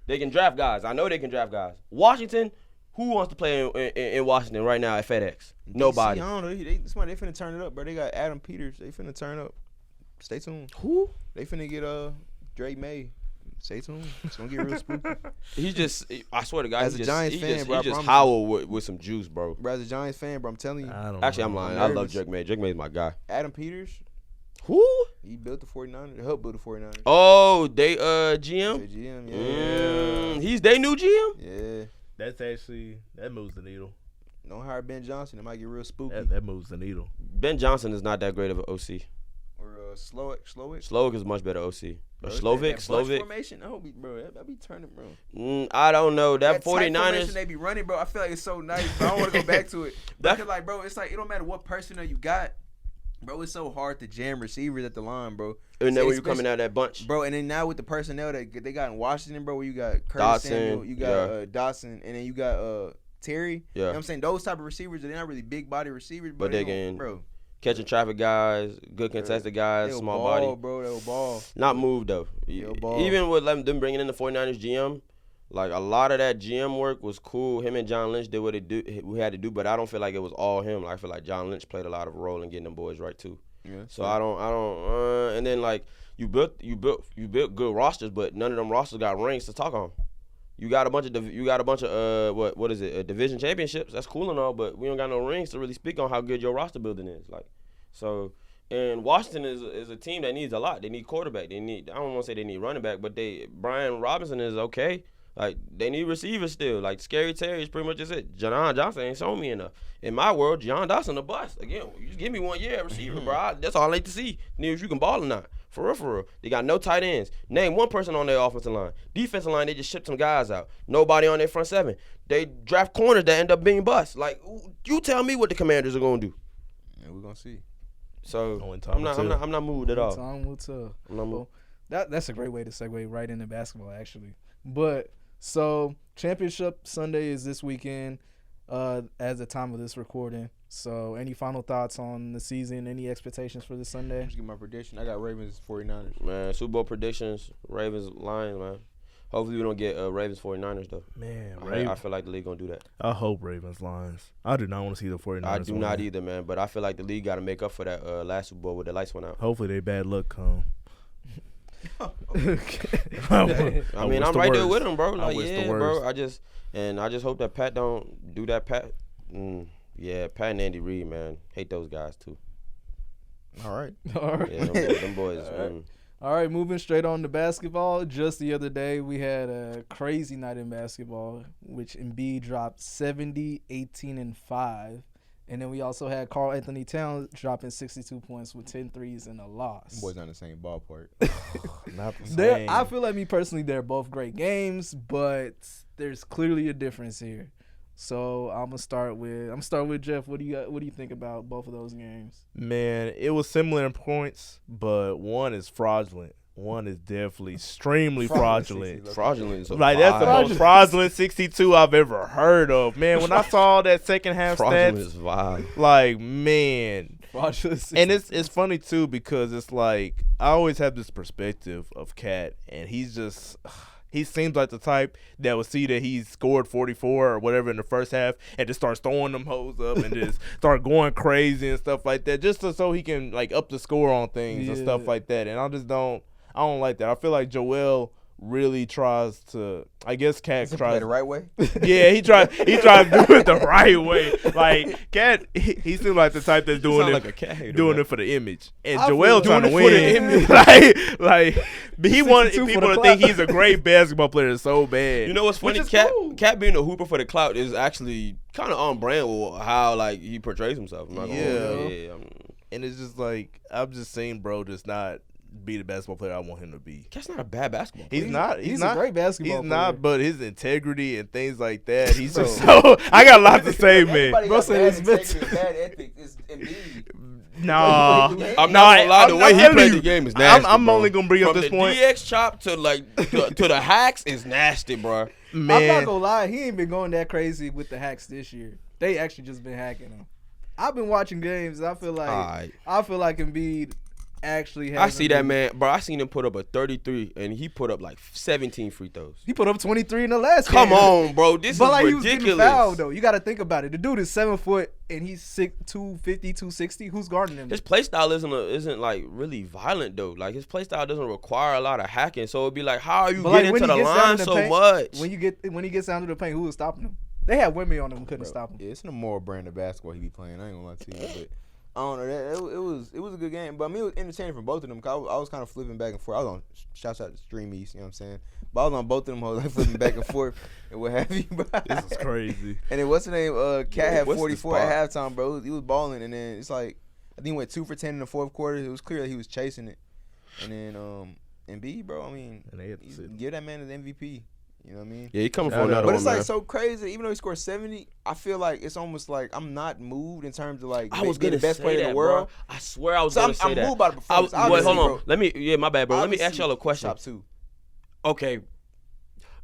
Speaker 2: They can draft guys. I know they can draft guys. Washington, who wants to play in Washington right now at FedEx? Nobody.
Speaker 3: DC, I don't know. They finna turn it up, bro. They got Adam Peters. They finna turn up. Stay tuned.
Speaker 2: Who?
Speaker 3: They finna get Drake May. Stay tuned. It's gonna get real spooky.
Speaker 2: He's just. I swear to God.
Speaker 3: As
Speaker 2: he
Speaker 3: a
Speaker 2: just,
Speaker 3: Giants
Speaker 2: he
Speaker 3: fan,
Speaker 2: just,
Speaker 3: bro, I
Speaker 2: he just
Speaker 3: promise
Speaker 2: howl with some juice, bro.
Speaker 3: Bro, as a Giants fan, bro, I'm telling you,
Speaker 4: I don't
Speaker 2: Actually, I'm
Speaker 4: know.
Speaker 2: lying. I love
Speaker 3: nervous.
Speaker 2: Drake May. Drake May is my guy.
Speaker 3: Adam Peters,
Speaker 2: Who?
Speaker 3: he built the 49ers. Helped build the 49ers.
Speaker 2: Oh, they
Speaker 3: The
Speaker 2: GM.
Speaker 3: GM, yeah.
Speaker 2: He's their new GM.
Speaker 3: Yeah.
Speaker 4: That's actually that moves the needle.
Speaker 3: Don't hire Ben Johnson. It might get real spooky.
Speaker 4: That moves the needle.
Speaker 2: Ben Johnson is not that great of an OC.
Speaker 3: Or Slowick.
Speaker 2: Slovic is much better OC. Or
Speaker 3: Bro,
Speaker 2: Slovic,
Speaker 3: that bunch
Speaker 2: Slovic.
Speaker 3: formation, I hope bro, that be turning, bro.
Speaker 2: I don't know. That
Speaker 3: That tight formation
Speaker 2: 49ers.
Speaker 3: they be running, bro. I feel like it's so nice, but I don't want to go back to it.
Speaker 2: That-
Speaker 3: Because like, bro, it's like it don't matter what personnel you got, bro. It's so hard to jam receivers at the line, bro.
Speaker 2: And then when you
Speaker 3: Especially-
Speaker 2: coming out of that bunch.
Speaker 3: Bro, and then now with the personnel that they got in Washington, bro, where you got Curtis
Speaker 2: Dotson,
Speaker 3: Samuel, you got
Speaker 2: yeah.
Speaker 3: Dotson, and then you got Terry.
Speaker 2: Yeah.
Speaker 3: You know what I'm saying? Those type of receivers, they're not really big body receivers,
Speaker 2: But they
Speaker 3: don't-
Speaker 2: can
Speaker 3: bro.
Speaker 2: Catching traffic guys, good contested guys,
Speaker 3: They'll
Speaker 2: small
Speaker 3: ball,
Speaker 2: body.
Speaker 3: bro. They'll ball.
Speaker 2: Not move though.
Speaker 3: They'll ball.
Speaker 2: Even with them bringing in the 49ers GM, like a lot of that GM work was cool. Him and John Lynch did what we had to do, but I don't feel like it was all him. Like, I feel like John Lynch played a lot of role in getting them boys right too.
Speaker 3: Yeah.
Speaker 2: So I don't. And then like you built good rosters, but none of them rosters got rings to talk on. You got a bunch of what is it? Division championships. That's cool and all, but we don't got no rings to really speak on how good your roster building is. Like, so. And Washington is a team that needs a lot. They need quarterback. I don't want to say they need running back, but Brian Robinson is okay. Like, they need receivers still. Like, Scary Terry is pretty much just it. John Johnson ain't shown me enough. In my world, John Dawson a bust. Again, you just give me 1 year at receiver, bro. That's all I like to see. If you can ball or not. For real, for real. They got no tight ends. Name one person on their offensive line. Defensive line, they just shipped some guys out. Nobody on their front seven. They draft corners that end up being busts. Like, you tell me what the Commanders are going to do.
Speaker 3: Yeah, we're going to see.
Speaker 2: So, I'm not moved at all.
Speaker 1: Time will tell.
Speaker 2: I'm not moved.
Speaker 1: That's a great way to segue right into basketball, actually. But so championship Sunday is this weekend, as the time of this recording. So any final thoughts on the season? Any expectations for this Sunday?
Speaker 3: Just give my prediction. I got Ravens 49ers.
Speaker 2: Man, Super Bowl predictions, Ravens, Lions, man. Hopefully we don't get Ravens 49ers though.
Speaker 4: Man,
Speaker 2: I feel like the league gonna do that.
Speaker 4: I hope Ravens Lions. I do not want to see the 49ers.
Speaker 2: I do not either, man. But I feel like the league got to make up for that last Super Bowl where the lights went out.
Speaker 4: Hopefully they bad luck come.
Speaker 2: I mean, I'm right there with him, bro. Like,
Speaker 4: yeah,
Speaker 2: bro. I just hope that Pat don't do that. Pat and Andy Reid, man, hate those guys too.
Speaker 3: All right.
Speaker 2: Yeah, them boys.
Speaker 1: All right, moving straight on to basketball. Just the other day, we had a crazy night in basketball, which Embiid dropped 70, 18, and 5. And then we also had Karl Anthony Towns dropping 62 points with 10 threes and a loss.
Speaker 3: Boys not in the same ballpark.
Speaker 4: Not the same.
Speaker 1: I feel like, me personally, they're both great games, but there's clearly a difference here. So I'm gonna start with Jeff. What do you think about both of those games?
Speaker 4: Man, it was similar in points, but one is fraudulent. One is definitely extremely fraudulent.
Speaker 2: Fraudulent.
Speaker 4: Like, that's the most fraudulent 62 I've ever heard of. Man, when I saw that second half
Speaker 2: fraudulent
Speaker 4: stats,
Speaker 2: is wild.
Speaker 4: like, man.
Speaker 1: Fraudulent 62.
Speaker 4: And it's funny too, because it's like I always have this perspective of Cat, and he seems like the type that would see that he's scored 44 or whatever in the first half and just starts throwing them hoes up and just start going crazy and stuff like that, just so he can like up the score on things and stuff like that. And I don't like that. I feel like Joel really tries to. I guess Cat tries
Speaker 3: play the right way.
Speaker 4: Yeah, he tries to do it the right way. Like Cat, he seems like the type that's doing it,
Speaker 2: like a cat hater,
Speaker 4: doing
Speaker 2: man.
Speaker 4: it for the image, and
Speaker 1: I
Speaker 4: Joel
Speaker 1: feel
Speaker 4: trying to
Speaker 1: doing it for the
Speaker 4: win. like he wanted
Speaker 1: 62 for
Speaker 4: people
Speaker 1: the
Speaker 4: to think he's a great basketball player so bad.
Speaker 2: You know what's funny? Cat being a hooper for the clout is actually kind of on brand with how like he portrays himself. I'm not gonna hold you.
Speaker 4: And it's just like I'm just saying, bro, just not be the basketball player I want him to be.
Speaker 2: Cat's not a bad basketball player.
Speaker 1: He's not a great basketball player.
Speaker 4: He's not, but his integrity and things like that, he's just so. I got a lot to say, man.
Speaker 3: Bro said his bad ethics is Embiid.
Speaker 4: Nah,
Speaker 2: I'm not gonna lie. The way he played the game is nasty.
Speaker 4: I'm
Speaker 2: bro.
Speaker 4: only gonna bring up
Speaker 2: From
Speaker 4: this
Speaker 2: the
Speaker 4: point.
Speaker 2: DX chop to like to the hacks is nasty, bro.
Speaker 4: Man,
Speaker 1: I'm not gonna lie, he ain't been going that crazy with the hacks this year. They actually just been hacking him. I've been watching games. And I feel like Embiid actually has.
Speaker 2: I see that, man, bro. I seen him put up a 33, and he put up like 17 free throws.
Speaker 1: He put up 23 in the last game.
Speaker 2: Come on, bro. This
Speaker 1: but
Speaker 2: is
Speaker 1: like
Speaker 2: ridiculous.
Speaker 1: He was getting fouled, though. You got to think about it. The dude is 7 foot and he's 250, 260. Who's guarding him?
Speaker 2: His play style isn't like really violent though. Like his play style doesn't require a lot of hacking. So it'd be like, how are you getting to the line so much?
Speaker 1: When he gets down to the paint, who is stopping him? They had women on him who couldn't stop him.
Speaker 3: Yeah, it's an immoral brand of basketball he be playing. I ain't gonna lie to you, but I don't know. It was a good game, but I mean it was entertaining for both of them. Cause I was kind of flipping back and forth. I was on shouts out to Stream East, you know what I'm saying? But I was on both of them, like flipping back and forth and what have you.
Speaker 4: this is crazy.
Speaker 3: And then what's the name? Cat had
Speaker 2: what's
Speaker 3: 44 at halftime, bro. He was balling, and then it's like I think he went 2 for 10 in the fourth quarter. It was clear that he was chasing it. And then Embiid, bro. I mean, give that man the MVP. You know what I mean?
Speaker 2: Yeah, he coming for another
Speaker 3: But
Speaker 2: one,
Speaker 3: it's
Speaker 2: man.
Speaker 3: like so crazy. Even though he scored 70, I feel like it's almost like I'm not moved in terms of like
Speaker 2: I was
Speaker 3: being
Speaker 2: gonna
Speaker 3: the best
Speaker 2: say
Speaker 3: player
Speaker 2: that,
Speaker 3: in the world.
Speaker 2: bro. I swear I was
Speaker 3: So
Speaker 2: gonna say
Speaker 3: I'm
Speaker 2: that.
Speaker 3: moved by the performance.
Speaker 2: Wait, hold on.
Speaker 3: Bro.
Speaker 2: Let me, my bad, bro. Let me ask y'all a question.
Speaker 3: Top 2.
Speaker 2: Okay,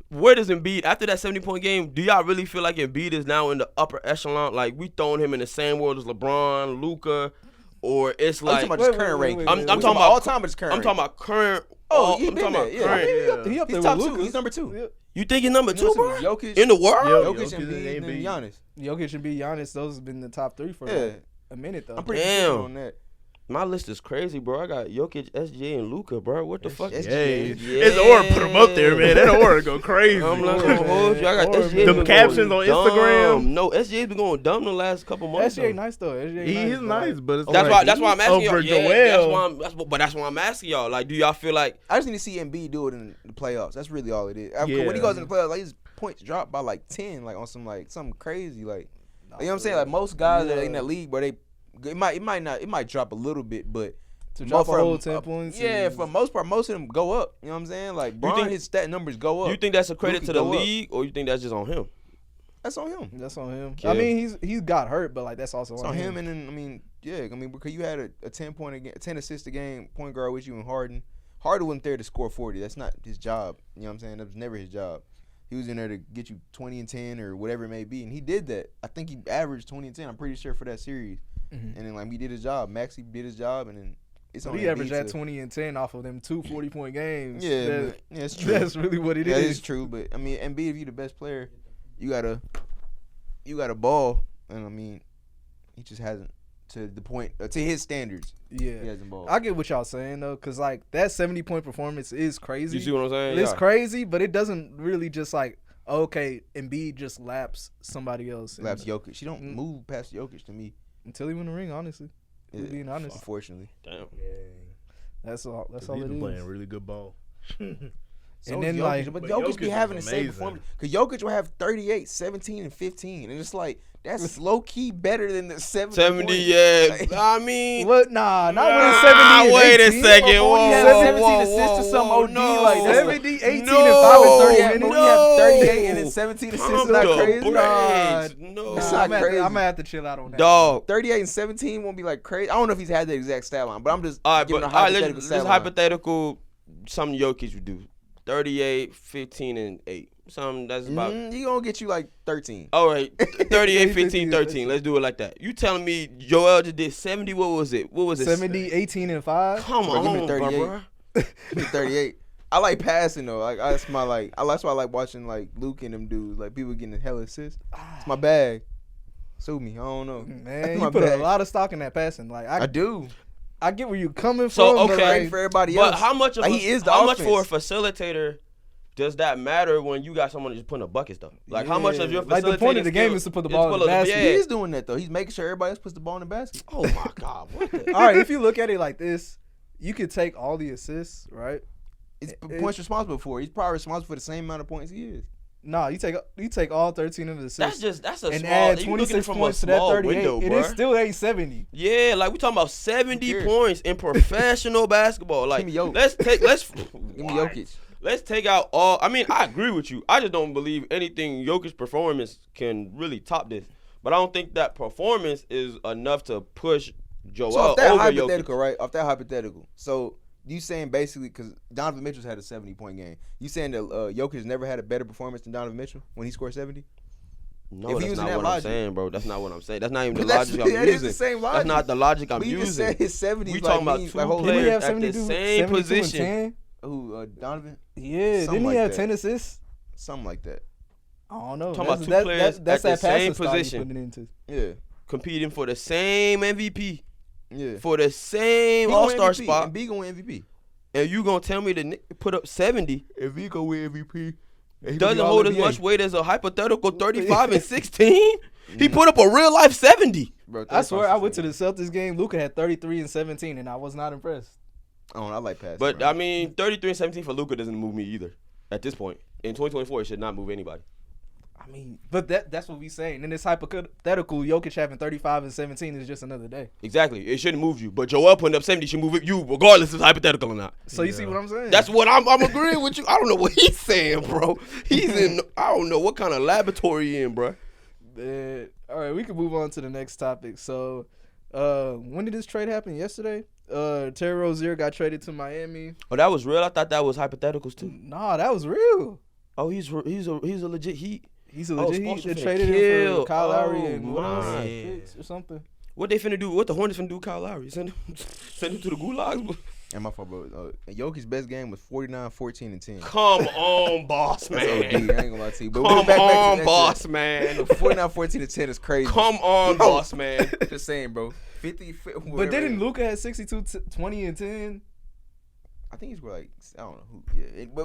Speaker 2: where does Embiid after that 70-point game? Do y'all really feel like Embiid is now in the upper echelon? Like we throwing him in the same world as LeBron, Luka, or it's like
Speaker 3: I'm talking about just current ranking.
Speaker 2: I'm talking about
Speaker 3: all time, but it's current.
Speaker 2: I'm talking about current.
Speaker 3: Oh, he
Speaker 2: I'm
Speaker 3: been
Speaker 2: talking
Speaker 3: there,
Speaker 2: about
Speaker 3: yeah.
Speaker 2: current.
Speaker 1: He up there
Speaker 3: He's top
Speaker 1: with
Speaker 3: 2.
Speaker 1: Luka.
Speaker 3: He's number 2.
Speaker 2: You think he's number 2, bro?
Speaker 3: Jokic
Speaker 2: In the world?
Speaker 3: Jokic, Embiid, and then Giannis.
Speaker 1: Jokic and Giannis, those have been the top 3 for
Speaker 3: Yeah.
Speaker 1: a minute though.
Speaker 3: I'm pretty
Speaker 2: Damn.
Speaker 3: sure on that.
Speaker 2: My list is crazy, bro. I got Jokic, SGA, and Luka, bro. What the fuck?
Speaker 4: Hey, his aura put him up there, man. That aura go crazy.
Speaker 2: I'm not gonna hold you. I got SGA.
Speaker 4: Them captions on Instagram.
Speaker 2: No, SGA's been going dumb the last couple months.
Speaker 1: SGA nice though. SGA
Speaker 4: He's nice, but it's
Speaker 2: that's why I'm asking y'all.
Speaker 4: over
Speaker 2: Yeah,
Speaker 4: Joel.
Speaker 2: that's why I'm asking y'all. Like, do y'all feel like
Speaker 3: I just need to see Embiid do it in the playoffs. That's really all it is.
Speaker 4: Yeah.
Speaker 3: When he goes in the playoffs, like his points drop by like 10, like on some like something crazy, like you know what I'm saying. Like most guys that are in that league, but it might drop a little bit, but
Speaker 1: to drop a whole 10 points.
Speaker 3: Yeah, for the most part, most of them go up. You know what I'm saying? Like Bron, his stat numbers go up.
Speaker 2: you think that's a credit
Speaker 3: Luka
Speaker 2: to the
Speaker 3: go up.
Speaker 2: league, or you think that's just on him?
Speaker 3: That's on him.
Speaker 1: That's on him.
Speaker 2: Yeah.
Speaker 1: I mean, he's got hurt, but like that's also
Speaker 3: It's on him. And then I mean, because you had a 10 assist a game point guard with you and Harden. Harden wasn't there to score 40. That's not his job. You know what I'm saying? That was never his job. He was in there to get you 20 and 10 or whatever it may be, and he did that. I think he averaged 20 and 10. I'm pretty sure for that series. And then like he did his job. Maxey did his job, and then it's on.
Speaker 1: He averaged that 20 and 10 off of them 2 40-point games.
Speaker 3: Yeah, it's true.
Speaker 1: That's really what it is.
Speaker 3: That is true, but I mean, Embiid, if you're the best player, you gotta ball, and I mean, he just hasn't to the point to his standards.
Speaker 1: Yeah,
Speaker 3: he hasn't balled.
Speaker 1: I get what y'all saying though, cause like that 70-point performance is crazy.
Speaker 2: You see what I'm saying?
Speaker 1: It's crazy, but it doesn't really just like okay, Embiid just laps somebody else.
Speaker 3: Laps Jokic. She don't move past Jokic to me
Speaker 1: until he win the ring. Honestly, being honest,
Speaker 3: unfortunately.
Speaker 2: Damn.
Speaker 1: That's all. That's all
Speaker 4: He's
Speaker 1: it
Speaker 4: been
Speaker 1: is.
Speaker 4: playing really good ball.
Speaker 1: And then like,
Speaker 3: but
Speaker 4: But
Speaker 3: Jokic be
Speaker 4: Jokic
Speaker 3: having
Speaker 4: is
Speaker 3: the same
Speaker 4: amazing.
Speaker 3: performance. Cause Jokic will have 38, 17, and 15, and it's like that's low key better than the
Speaker 2: 70, yeah. I mean,
Speaker 1: what? Nah, not when it's 70. And
Speaker 2: wait
Speaker 1: 18.
Speaker 2: a second.
Speaker 3: He
Speaker 2: Whoa,
Speaker 3: had
Speaker 2: whoa,
Speaker 3: 17
Speaker 2: whoa,
Speaker 3: assists or
Speaker 2: whoa,
Speaker 3: some
Speaker 2: whoa,
Speaker 3: OD
Speaker 2: no.
Speaker 3: like that.
Speaker 1: 70, 18,
Speaker 2: No.
Speaker 1: and 5 and 30
Speaker 3: Yeah,
Speaker 1: minutes.
Speaker 3: but we have 38 and then 17 assists.
Speaker 2: Pump
Speaker 3: Is that
Speaker 2: the
Speaker 3: crazy?
Speaker 2: brakes. No.
Speaker 3: It's not crazy.
Speaker 1: I'm gonna have to chill out on that.
Speaker 2: Dog.
Speaker 3: 38 and 17 won't be like crazy. I don't know if he's had the exact stat line, but I'm just
Speaker 2: All right,
Speaker 3: giving
Speaker 2: but
Speaker 3: a hypothetical
Speaker 2: let's
Speaker 3: stat line.
Speaker 2: hypothetical. Something Jokic would do. 38, 15, and 8. Something that's about.
Speaker 3: He gonna get you like 13.
Speaker 2: All right, 38, 15, 13. Let's do it like that. You telling me Joel just did 70? What was it?
Speaker 1: 70, 18, and 5.
Speaker 2: Come
Speaker 3: Bro, give me
Speaker 2: on,
Speaker 3: 38.
Speaker 2: bro.
Speaker 3: 38. I like passing though. Like that's my like. That's why I like watching like Luke and them dudes. Like people getting hella assists. It's my bag. Sue me. I don't know.
Speaker 1: Man,
Speaker 3: My
Speaker 1: you put
Speaker 3: bag.
Speaker 1: a lot of stock in that passing. Like
Speaker 3: I do.
Speaker 1: I get where you coming
Speaker 2: So,
Speaker 1: from.
Speaker 2: okay.
Speaker 1: but
Speaker 3: Like
Speaker 1: like,
Speaker 3: for everybody else.
Speaker 2: But how much of
Speaker 3: like,
Speaker 2: a,
Speaker 3: he is the
Speaker 2: how much for a
Speaker 3: offense.
Speaker 2: facilitator does that matter when you got someone just putting up buckets though? Like how much of your
Speaker 1: like the point of the game
Speaker 2: skill
Speaker 1: is to put the ball in the
Speaker 2: pull up
Speaker 1: basket.
Speaker 3: He is doing that though. He's making sure everybody else puts the ball in the basket.
Speaker 2: Oh my God! What the?
Speaker 1: all right, if you look at it like this, you could take all the assists, right?
Speaker 3: It's points responsible for. He's probably responsible for the same amount of points he is.
Speaker 1: Nah, you take all 13 of the assists.
Speaker 2: That's a
Speaker 1: and
Speaker 2: small.
Speaker 1: add
Speaker 2: You looking
Speaker 1: 26
Speaker 2: from
Speaker 1: points
Speaker 2: a
Speaker 1: to that
Speaker 2: small
Speaker 1: 38.
Speaker 2: window,
Speaker 1: It
Speaker 2: bro.
Speaker 1: is still 870.
Speaker 2: Yeah, like we talking about 70
Speaker 3: Sure.
Speaker 2: points in professional basketball. Like
Speaker 3: Give me Jokic.
Speaker 2: let's
Speaker 3: Give me Jokic.
Speaker 2: Let's take out all. I mean, I agree with you. I just don't believe anything Jokic's performance can really top this. But I don't think that performance is enough to push Joel
Speaker 3: So off that
Speaker 2: over
Speaker 3: hypothetical,
Speaker 2: Jokic.
Speaker 3: right? Off that hypothetical. So you saying basically because Donovan Mitchell's had a 70-point game. You saying that Jokic never had a better performance than Donovan Mitchell when he scored 70?
Speaker 2: No,
Speaker 3: If he
Speaker 2: that's
Speaker 3: was in
Speaker 2: not
Speaker 3: that
Speaker 2: what
Speaker 3: logic.
Speaker 2: I'm saying, bro. That's not what I'm saying. That's not even the
Speaker 3: But that's-
Speaker 2: logic I'm
Speaker 3: that is
Speaker 2: using.
Speaker 3: the same
Speaker 2: That's
Speaker 3: logic.
Speaker 2: not the logic I'm
Speaker 3: But you just
Speaker 2: using.
Speaker 3: said his 70s.
Speaker 2: We
Speaker 3: like
Speaker 2: talking about
Speaker 3: means,
Speaker 2: two
Speaker 3: like, whole-
Speaker 1: Didn't he
Speaker 2: players
Speaker 1: have
Speaker 2: at
Speaker 1: 72,
Speaker 2: the same
Speaker 1: 72 and
Speaker 2: position.
Speaker 1: 10?
Speaker 3: Who, Donovan?
Speaker 1: Yeah,
Speaker 3: Something
Speaker 1: didn't
Speaker 3: like
Speaker 1: he have
Speaker 3: that.
Speaker 1: 10 assists?
Speaker 3: Something like that.
Speaker 1: I don't know.
Speaker 2: Talking about two players
Speaker 1: that's
Speaker 2: at
Speaker 1: that
Speaker 2: the
Speaker 1: passing
Speaker 2: same
Speaker 1: style you
Speaker 2: position.
Speaker 1: putting it into.
Speaker 3: Yeah.
Speaker 2: Competing for the same MVP,
Speaker 3: Yeah.
Speaker 2: for the same
Speaker 3: He gonna
Speaker 2: All-Star
Speaker 3: MVP,
Speaker 2: spot,
Speaker 3: And B going MVP.
Speaker 2: and you gonna tell me the nigga put up 70
Speaker 3: If he go win MVP,
Speaker 2: doesn't hold as much weight as a hypothetical 35 and 16? He put up a real life 70.
Speaker 3: Bro,
Speaker 1: I swear, I went to the Celtics game. Luka had 33 and 17, and I was not impressed.
Speaker 3: I like pass.
Speaker 2: But I mean, 33 and 17 for Luka doesn't move me either. At this point, in 2024, it should not move anybody.
Speaker 1: I mean, but that's what we saying. In this hypothetical, Jokic having 35 and 17 is just another day.
Speaker 2: Exactly, it shouldn't move you. But Joel putting up 70 should move you, regardless if it's hypothetical or not.
Speaker 1: So you see what I'm saying?
Speaker 2: That's what I'm agreeing with you. I don't know what he's saying, bro. He's in. I don't know what kind of laboratory he in, bro.
Speaker 1: All right, we can move on to the next topic. So, when did this trade happen? Yesterday? Terry Rozier got traded to Miami.
Speaker 2: Oh, that was real. I thought that was hypotheticals too.
Speaker 1: Nah, that was real.
Speaker 2: Oh, he's a legit Heat.
Speaker 1: He's a legit.
Speaker 2: Sponsor
Speaker 1: They
Speaker 2: finna
Speaker 1: traded him
Speaker 2: kill.
Speaker 1: for Kyle Lowry
Speaker 2: Oh,
Speaker 1: and what else?
Speaker 2: my.
Speaker 1: Picks or something.
Speaker 2: What they finna do? What the Hornets finna do? With Kyle Lowry send him to the gulags.
Speaker 3: And my fault, bro. Jokic's best game was 49, 14, and 10.
Speaker 2: Come on, boss
Speaker 3: That's OD. I
Speaker 2: man.
Speaker 3: ain't gonna lie to you. But
Speaker 2: Come
Speaker 3: back
Speaker 2: on,
Speaker 3: to
Speaker 2: boss man.
Speaker 3: 49, 14, and 10 is crazy.
Speaker 2: Come on, boss man.
Speaker 3: Just saying, bro. 50,
Speaker 1: But didn't Luka have 62, 20, and 10?
Speaker 3: I think he's like, I don't know who. Yeah, but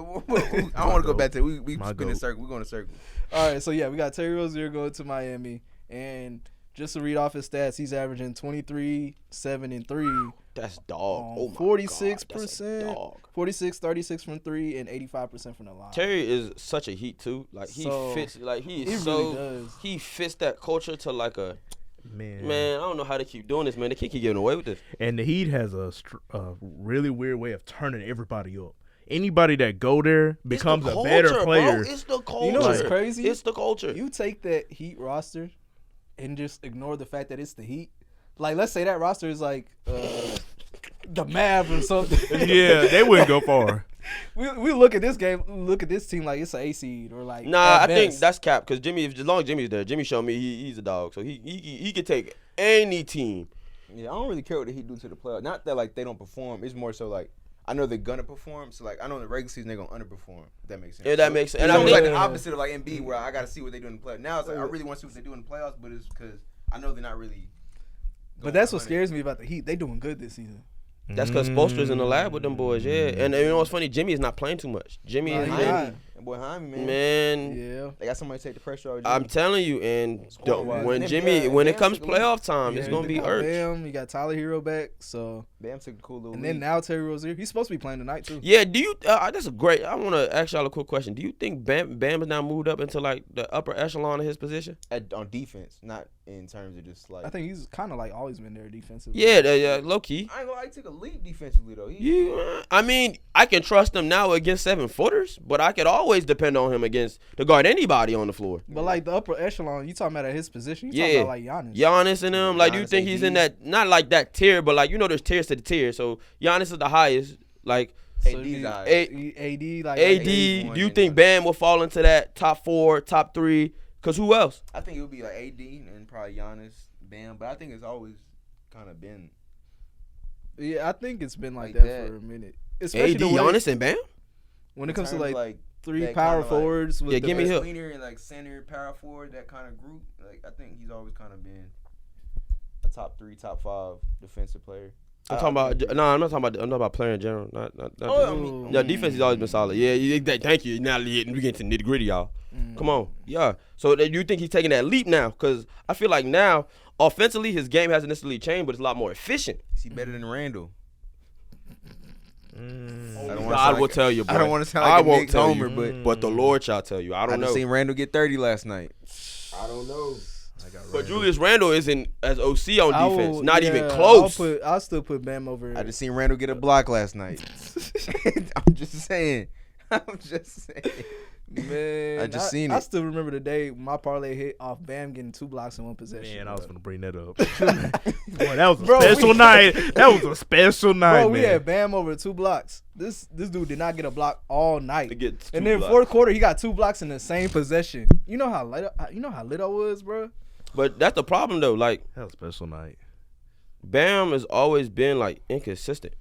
Speaker 3: I don't want to go back to it. We spin in circle. We're going in circle.
Speaker 1: All right, so yeah, we got Terry Rozier going to Miami, and just to read off his stats, he's averaging 23, 7, and 3.
Speaker 2: That's dog. Oh my
Speaker 1: 46%,
Speaker 2: God, that's a dog.
Speaker 1: 46, 36 from 3, and 85% from the line.
Speaker 2: Terry is such a heat too. Like he
Speaker 1: So,
Speaker 2: fits. Like he is
Speaker 1: he
Speaker 2: so.
Speaker 1: really does.
Speaker 2: He fits that culture to like a.
Speaker 4: Man,
Speaker 2: Man, I don't know how they keep doing this, man. They can't keep getting away with this.
Speaker 4: and the Heat has a really weird way of turning everybody up. Anybody that go there becomes
Speaker 2: It's the
Speaker 4: a better
Speaker 2: culture,
Speaker 4: player.
Speaker 2: Bro. It's the culture.
Speaker 1: You know what's crazy?
Speaker 2: It's the culture.
Speaker 1: You take that Heat roster and just ignore the fact that it's the Heat. Like, let's say that roster is like the Mavs or something.
Speaker 4: Yeah, they wouldn't go far.
Speaker 1: we look at this game, look at this team like it's an A seed or like.
Speaker 2: Nah,
Speaker 1: at
Speaker 2: I think
Speaker 1: best.
Speaker 2: that's cap because Jimmy. As long as Jimmy's there, Jimmy showed me he's a dog, so he could take any team.
Speaker 3: Yeah, I don't really care what the Heat do to the playoffs. Not that like they don't perform. It's more so like I know they're gonna perform. So like I know in the regular season they're gonna underperform. If that makes sense.
Speaker 2: Yeah, that makes sense.
Speaker 3: And
Speaker 2: And I
Speaker 3: it's
Speaker 2: think
Speaker 3: like the opposite of like Embiid, where I gotta see what they do in the playoffs. Now it's like I really want to see what they do in the playoffs, but it's because I know they're not really.
Speaker 1: But that's what
Speaker 3: 100.
Speaker 1: scares me about the Heat. They doing good this season.
Speaker 2: that's because Spoelstra's in the lab with them boys, yeah. And you know what's funny? Jimmy is not playing too much. Jimmy
Speaker 1: Nah,
Speaker 2: is
Speaker 1: he
Speaker 2: been,
Speaker 1: not.
Speaker 3: And boy, Jaime, man.
Speaker 2: man.
Speaker 1: Yeah.
Speaker 3: They got somebody to take the pressure off.
Speaker 2: I'm telling you, and
Speaker 3: Scoring-wise.
Speaker 2: when
Speaker 3: And then
Speaker 2: Jimmy,
Speaker 3: Bam-
Speaker 2: when it
Speaker 3: Bam
Speaker 2: comes
Speaker 3: took a lead.
Speaker 2: playoff time, it's
Speaker 1: Yeah,
Speaker 2: gonna be
Speaker 1: you got
Speaker 2: urged.
Speaker 1: Bam, you got Tyler Hero back, so
Speaker 3: Bam took a cool little.
Speaker 1: and then
Speaker 3: lead.
Speaker 1: now Terry Rozier, he's supposed to be playing tonight too.
Speaker 2: Yeah, do you? That's a great. I want to ask y'all a quick question. Do you think Bam has now moved up into like the upper echelon of his position?
Speaker 3: On defense, not in terms of just like.
Speaker 1: I think he's kind of like always been there defensively.
Speaker 2: Yeah, low key.
Speaker 3: I ain't gonna lie, he took a lead defensively though.
Speaker 2: I mean, I can trust him now against 7-footers, but I could always depend on him against to guard anybody on the floor.
Speaker 1: But like the upper echelon, you talking about at his position? You
Speaker 2: Yeah.
Speaker 1: talking about like Giannis?
Speaker 2: Giannis and them, like, do you
Speaker 3: Giannis,
Speaker 2: think he's in
Speaker 3: AD.
Speaker 2: that, not like that tier, but like, you know, there's tiers to the tier. So Giannis is the highest. Like,
Speaker 1: So
Speaker 3: AD's
Speaker 1: you-
Speaker 3: eyes.
Speaker 1: AD like
Speaker 2: AD,
Speaker 3: one,
Speaker 2: do you
Speaker 3: yeah.
Speaker 2: think Bam will fall into that top 4, top 3? Because who else?
Speaker 3: I think it would be like AD and probably Giannis, Bam, but I think it's always kind of been.
Speaker 1: Yeah, I think it's been like
Speaker 3: Like
Speaker 1: that
Speaker 3: that.
Speaker 1: for a minute. Especially
Speaker 2: AD,
Speaker 1: the way,
Speaker 2: Giannis, and Bam?
Speaker 1: when it
Speaker 3: in
Speaker 1: comes to
Speaker 3: terms
Speaker 1: like,
Speaker 3: of,
Speaker 1: three
Speaker 3: that
Speaker 1: power
Speaker 3: kinda, like-
Speaker 1: forwards with
Speaker 2: Yeah,
Speaker 1: the
Speaker 2: give me
Speaker 1: best-
Speaker 2: Hill.
Speaker 3: Leaner and like center, power forward, that kind of group. Like I think he's always kind of been a top 3, top 5 defensive player.
Speaker 2: I'm talking about, no, I'm not talking about, I'm talking about player in general. Not
Speaker 3: Oh, I mean,
Speaker 2: yeah, defense has always been solid. Yeah, thank you. Now we get to nitty gritty, y'all. Come on, yeah. So do you think he's taking that leap now? Because I feel like now, offensively, his game hasn't necessarily changed, but it's a lot more efficient.
Speaker 3: Is he better than Randall? I don't wanna
Speaker 2: God
Speaker 3: sound
Speaker 2: will
Speaker 3: like-
Speaker 2: tell you, bro.
Speaker 3: I don't want to sound like
Speaker 2: I
Speaker 3: a
Speaker 2: won't
Speaker 3: Nick
Speaker 2: tell
Speaker 3: Homer,
Speaker 2: you, but the Lord shall tell you. I
Speaker 3: I
Speaker 2: don't know.
Speaker 3: just seen Randall get 30 last night.
Speaker 2: I don't know.
Speaker 4: I got
Speaker 2: But
Speaker 4: Randall.
Speaker 2: Julius Randle isn't as OC on
Speaker 1: I
Speaker 2: defense.
Speaker 1: will-
Speaker 2: Not
Speaker 1: yeah,
Speaker 2: even close.
Speaker 1: I'll still put Bam over.
Speaker 3: I just seen Randall get a block last night. I'm just saying. I'm just saying.
Speaker 1: Man,
Speaker 3: I just seen
Speaker 1: I
Speaker 3: it.
Speaker 1: still remember the day my parlay hit off Bam getting 2 blocks in one possession.
Speaker 4: Man, I was
Speaker 1: bro.
Speaker 4: gonna bring that up. Boy, that was a
Speaker 1: Bro,
Speaker 4: special night. That was a special night,
Speaker 1: Bro,
Speaker 4: man.
Speaker 1: we had Bam over 2 blocks. This dude did not get a block all night.
Speaker 2: To get 2
Speaker 1: And then
Speaker 2: blocks.
Speaker 1: fourth quarter, he got 2 blocks in the same possession. You know how lit I was, bro.
Speaker 2: But that's the problem, though. Like,
Speaker 4: That was a special night.
Speaker 2: Bam has always been, like, inconsistent.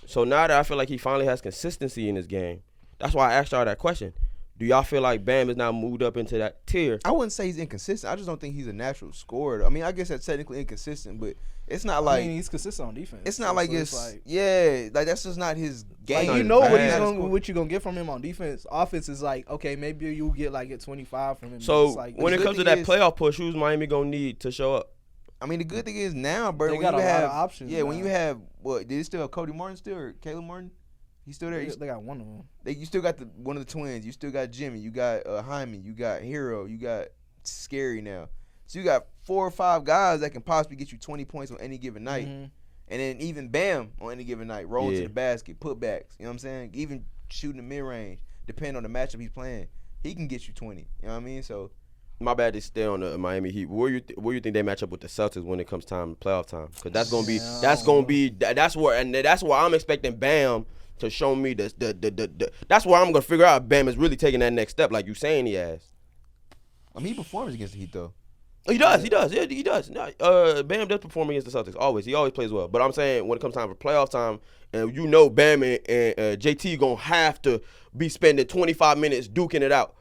Speaker 2: So now that I feel like he finally has consistency in his game, that's why I asked y'all that question. Do y'all feel like Bam is now moved up into that tier?
Speaker 3: I wouldn't say he's inconsistent. I just don't think he's a natural scorer. I mean, I guess that's technically inconsistent, but it's not like
Speaker 1: I mean, he's consistent on defense.
Speaker 3: it's not like
Speaker 1: So
Speaker 3: it's yeah, like that's just not his game.
Speaker 1: like you know
Speaker 2: bad.
Speaker 1: what he's
Speaker 3: Not his
Speaker 1: gonna,
Speaker 3: score.
Speaker 1: what you gonna get from him on defense. Offense is like, okay, maybe you'll get like 25 from him.
Speaker 2: So
Speaker 1: It's like,
Speaker 2: when it
Speaker 3: good
Speaker 2: comes to
Speaker 3: thing
Speaker 2: that
Speaker 3: is-
Speaker 2: playoff push, who's Miami going to need to show up?
Speaker 3: I mean, the good thing is now, bro,
Speaker 1: They
Speaker 3: when
Speaker 1: got
Speaker 3: you
Speaker 1: a lot
Speaker 3: have
Speaker 1: of options
Speaker 3: yeah, when
Speaker 1: now.
Speaker 3: you have what? Did they still have Cody Martin still or Caleb Martin? He's still there.
Speaker 1: they got one of them.
Speaker 3: You still got one of the twins. You still got Jimmy. You got Jaime. You got Hero. You got Scary now. So you got 4 or 5 guys that can possibly get you 20 points on any given night.
Speaker 1: Mhm.
Speaker 3: And then even Bam on any given night, roll to
Speaker 2: Yeah.
Speaker 3: the basket, putbacks. You know what I'm saying? Even shooting the mid range, depending on the matchup he's playing, he can get you 20. You know what I mean? So
Speaker 2: My bad to stay on the Miami Heat. Where you think they match up with the Celtics when it comes time playoff time? Because that's gonna be that's where I'm expecting Bam to show me the that's where I'm gonna figure out if Bam is really taking that next step like you saying he has.
Speaker 3: I mean, he performs against the Heat though.
Speaker 2: He does. Yeah, he does. No, Bam does perform against the Celtics always. He always plays well. But I'm saying when it comes time for playoff time, and you know Bam and JT gonna have to be spending 25 minutes duking it out.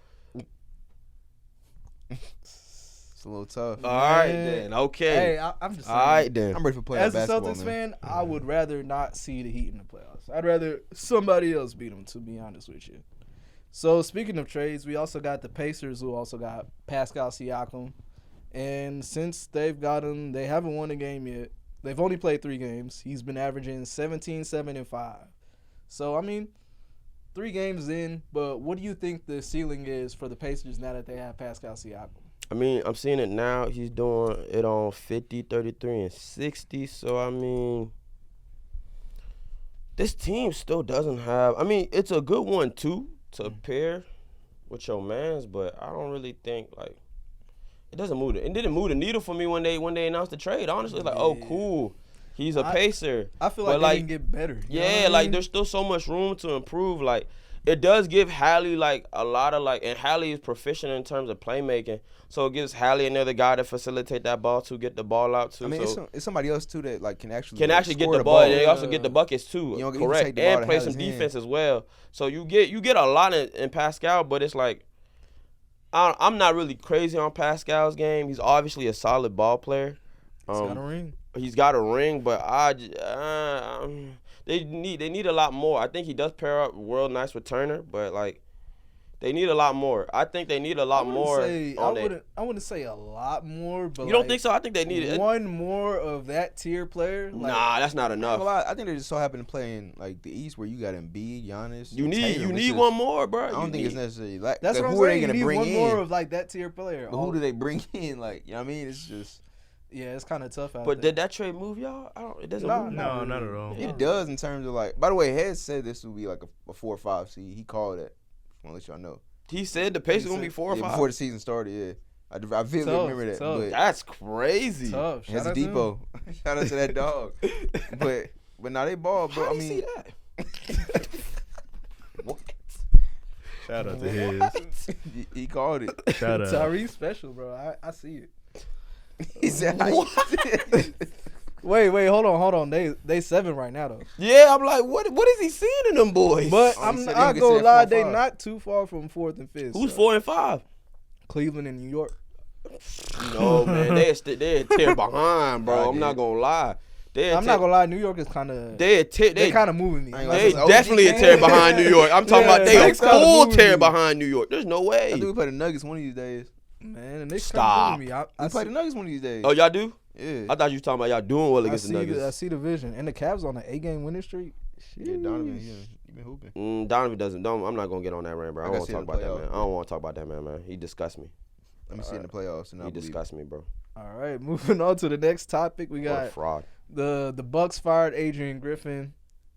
Speaker 3: It's a little tough.
Speaker 2: All right then. Okay.
Speaker 1: Hey, I'm just saying.
Speaker 2: All right then.
Speaker 3: I'm ready for playoff
Speaker 1: As a
Speaker 3: basketball,
Speaker 1: Celtics
Speaker 3: man.
Speaker 1: fan, I would rather not see the Heat in the playoffs. I'd rather somebody else beat them, to be honest with you. So, speaking of trades, we also got the Pacers, who also got Pascal Siakam. And since they've got him, they haven't won a game yet. They've only played 3 games. He's been averaging 17, 7, and 5. So, I mean, 3 games in, but what do you think the ceiling is for the Pacers now that they have Pascal Siakam?
Speaker 2: I mean, I'm seeing it now. He's doing it on 50, 33, and 60. So, I mean, this team still doesn't have – I mean, it's a good one, too, to pair with your mans, but I don't really think, like, it doesn't move it. It didn't move the needle for me when they announced the trade. Honestly, like, oh, cool. He's a pacer.
Speaker 1: I feel like they can get better.
Speaker 2: Yeah, like, there's still so much room to improve. Like, it does give Hallie, like, a lot of, like, and Hallie is proficient in terms of playmaking. So it gives Hallie another guy to facilitate that ball to get the ball out too.
Speaker 3: I mean,
Speaker 2: so
Speaker 3: it's somebody else too that like can actually
Speaker 2: get
Speaker 3: score
Speaker 2: the ball.
Speaker 3: Yeah.
Speaker 2: They also get the buckets too.
Speaker 3: You can
Speaker 2: correct,
Speaker 3: take the ball
Speaker 2: and
Speaker 3: to
Speaker 2: play
Speaker 3: Hallie's
Speaker 2: some
Speaker 3: hand.
Speaker 2: defense as well. So you get a lot in Pascal, but it's like I'm not really crazy on Pascal's game. He's obviously a solid ball player.
Speaker 1: He's got a ring.
Speaker 2: He's got a ring, but they need a lot more. I think he does pair up world nice with Turner, but like. They need a lot more. I think they need a lot more.
Speaker 1: I wouldn't say a lot more, but
Speaker 2: you don't think so? I think they need
Speaker 1: one more of that tier player. Like,
Speaker 2: nah, that's not enough.
Speaker 3: I think they just so happen to play in like the East where you got Embiid, Giannis.
Speaker 2: You
Speaker 3: Tatum.
Speaker 2: need one more, bro.
Speaker 3: I don't think it's necessarily like
Speaker 1: that's what I'm
Speaker 3: who are
Speaker 1: saying.
Speaker 3: they gonna
Speaker 1: you need
Speaker 3: bring
Speaker 1: one
Speaker 3: in?
Speaker 1: more of like that tier player.
Speaker 3: But who do they bring in? Like you know what I mean? It's just
Speaker 1: it's kind of tough out
Speaker 2: But
Speaker 1: there.
Speaker 2: did that trade move y'all? It doesn't
Speaker 1: No,
Speaker 2: move.
Speaker 4: No, not at all.
Speaker 3: it does in terms of like. By the way, Head said this would be like a 4 or 5 seed. He called it. I want to let y'all know.
Speaker 2: He said the Pacers gonna be 4 or 5
Speaker 3: before the season started. Yeah, I vividly remember that.
Speaker 1: Tough.
Speaker 3: But
Speaker 2: That's crazy.
Speaker 1: Tough.
Speaker 3: that's
Speaker 1: Shout
Speaker 3: a
Speaker 1: out to him.
Speaker 3: depot. Shout out to that dog. but now they ball, bro.
Speaker 2: How
Speaker 3: I
Speaker 2: do you
Speaker 3: mean,
Speaker 2: see that? What?
Speaker 4: Shout out to his.
Speaker 3: he called it.
Speaker 4: Shout out.
Speaker 1: Tyrese special, bro. I see it.
Speaker 3: He said,
Speaker 1: Wait, hold on. They 7 right now though.
Speaker 2: Yeah, I'm like, what is he seeing in them boys?
Speaker 1: But
Speaker 3: Oh,
Speaker 1: I'm
Speaker 3: he said
Speaker 1: not
Speaker 3: they
Speaker 1: gonna
Speaker 3: said
Speaker 1: lie,
Speaker 3: 4 or
Speaker 1: they
Speaker 3: 5.
Speaker 1: not too far from 4th and 5th.
Speaker 2: Who's
Speaker 1: so.
Speaker 2: 4 and 5?
Speaker 1: Cleveland and New York.
Speaker 2: No, man, they're tear behind, bro. I'm not gonna lie.
Speaker 1: I'm not gonna lie, New York is kind of
Speaker 2: They
Speaker 1: kind of moving me.
Speaker 3: I ain't gonna
Speaker 2: They
Speaker 3: OG
Speaker 2: definitely a
Speaker 3: came.
Speaker 2: tear behind New York. I'm talking
Speaker 1: Yeah,
Speaker 2: about they a
Speaker 1: Knicks kinda
Speaker 2: full
Speaker 1: moving
Speaker 2: tear
Speaker 1: me.
Speaker 2: behind New York. There's no
Speaker 3: I
Speaker 2: way.
Speaker 3: think we play the Nuggets one of these days.
Speaker 1: Man, and they
Speaker 2: Stop.
Speaker 1: moving me. I
Speaker 3: We play
Speaker 1: see,
Speaker 3: the Nuggets one of these days.
Speaker 2: Oh, y'all do?
Speaker 3: Yeah.
Speaker 2: I thought you were talking about y'all doing well
Speaker 1: I
Speaker 2: against the
Speaker 1: see
Speaker 2: Nuggets.
Speaker 1: I see the vision, and the Cavs on an 8-game winning streak.
Speaker 3: Yeah, Donovan,
Speaker 1: Sheesh.
Speaker 3: he been hooping.
Speaker 2: Donovan doesn't. I'm not gonna get on that rant, bro. I
Speaker 3: I
Speaker 2: don't
Speaker 3: gotta
Speaker 2: want
Speaker 3: see
Speaker 2: to
Speaker 3: it
Speaker 2: talk
Speaker 3: in the
Speaker 2: about that, man.
Speaker 3: playoffs.
Speaker 2: I don't want to talk about that, man. He disgusts me.
Speaker 3: Let me see it in the playoffs, and
Speaker 2: He
Speaker 3: I'll believe it.
Speaker 2: disgusts me, bro.
Speaker 1: All right, moving on to the next topic. We
Speaker 2: What a
Speaker 1: got
Speaker 2: fraud.
Speaker 1: the Bucks fired Adrian Griffin,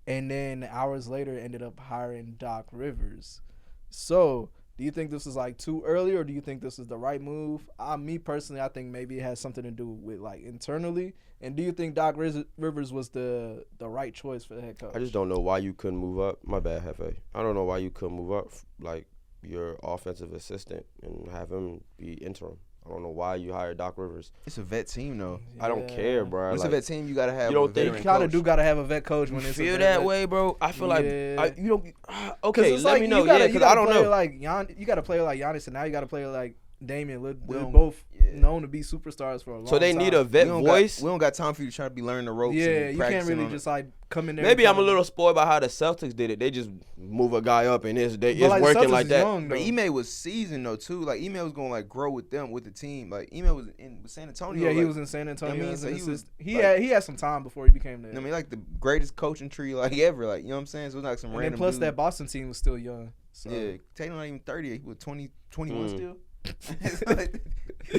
Speaker 1: and then hours later ended up hiring Doc Rivers. So, do you think this is like too early, or do you think this is the right move? Me personally, I think maybe it has something to do with like internally. And do you think Doc Rivers was the right choice for the head coach?
Speaker 2: I just don't know why you couldn't move up. My bad, Hefe. I don't know why you couldn't move up like your offensive assistant and have him be interim. I don't know why you hired Doc Rivers.
Speaker 3: It's a vet team, though.
Speaker 2: I don't care, bro.
Speaker 3: When it's a vet team, you gotta have.
Speaker 2: You don't
Speaker 3: a
Speaker 2: think-
Speaker 3: veteran
Speaker 1: You kind of
Speaker 3: coach.
Speaker 1: do got to have a vet coach when
Speaker 2: You
Speaker 1: it's
Speaker 2: feel
Speaker 1: a
Speaker 2: that
Speaker 1: vet.
Speaker 2: way, bro? I feel
Speaker 1: Yeah.
Speaker 2: like you don't.
Speaker 1: 'Cause
Speaker 2: Okay,
Speaker 1: it's
Speaker 2: let
Speaker 1: like,
Speaker 2: me know.
Speaker 1: you gotta,
Speaker 2: Yeah,
Speaker 1: you
Speaker 2: because
Speaker 1: gotta
Speaker 2: I don't
Speaker 1: play
Speaker 2: know.
Speaker 1: Like you got to play like Giannis, and now you got to play like Damian. They're
Speaker 3: don't-
Speaker 1: both
Speaker 3: yeah.
Speaker 1: known to be superstars for a long time.
Speaker 2: So they need a
Speaker 3: We
Speaker 2: vet
Speaker 3: don't
Speaker 2: voice.
Speaker 3: we don't got time for you to try to be learning the ropes.
Speaker 1: Yeah,
Speaker 3: and
Speaker 1: you can't
Speaker 3: practicing
Speaker 1: really
Speaker 3: on
Speaker 1: just like come in there.
Speaker 2: Maybe
Speaker 1: and
Speaker 2: I'm a
Speaker 1: tell
Speaker 2: little spoiled by how the Celtics did it. They just move a guy up and it's
Speaker 1: But, like, the
Speaker 2: working
Speaker 1: Celtics
Speaker 2: like
Speaker 1: is
Speaker 2: that.
Speaker 1: young,
Speaker 3: But
Speaker 1: though.
Speaker 3: Ime was seasoned though too. Like Ime was gonna like grow with them with the team. Like Ime was in with San Antonio.
Speaker 1: Yeah, he
Speaker 3: like,
Speaker 1: was in San Antonio.
Speaker 3: I mean,
Speaker 1: as
Speaker 3: so
Speaker 1: an
Speaker 3: he was,
Speaker 1: assistant.
Speaker 3: like-
Speaker 1: He had some time before he became the.
Speaker 3: I mean, like the greatest coaching tree like ever. Like you know what I'm saying? So it's like some
Speaker 1: and then
Speaker 3: random.
Speaker 1: plus
Speaker 3: dude.
Speaker 1: that Boston team was still young. So.
Speaker 3: Yeah, Tatum not even 30. He was 20, 21
Speaker 2: Mm.
Speaker 3: still.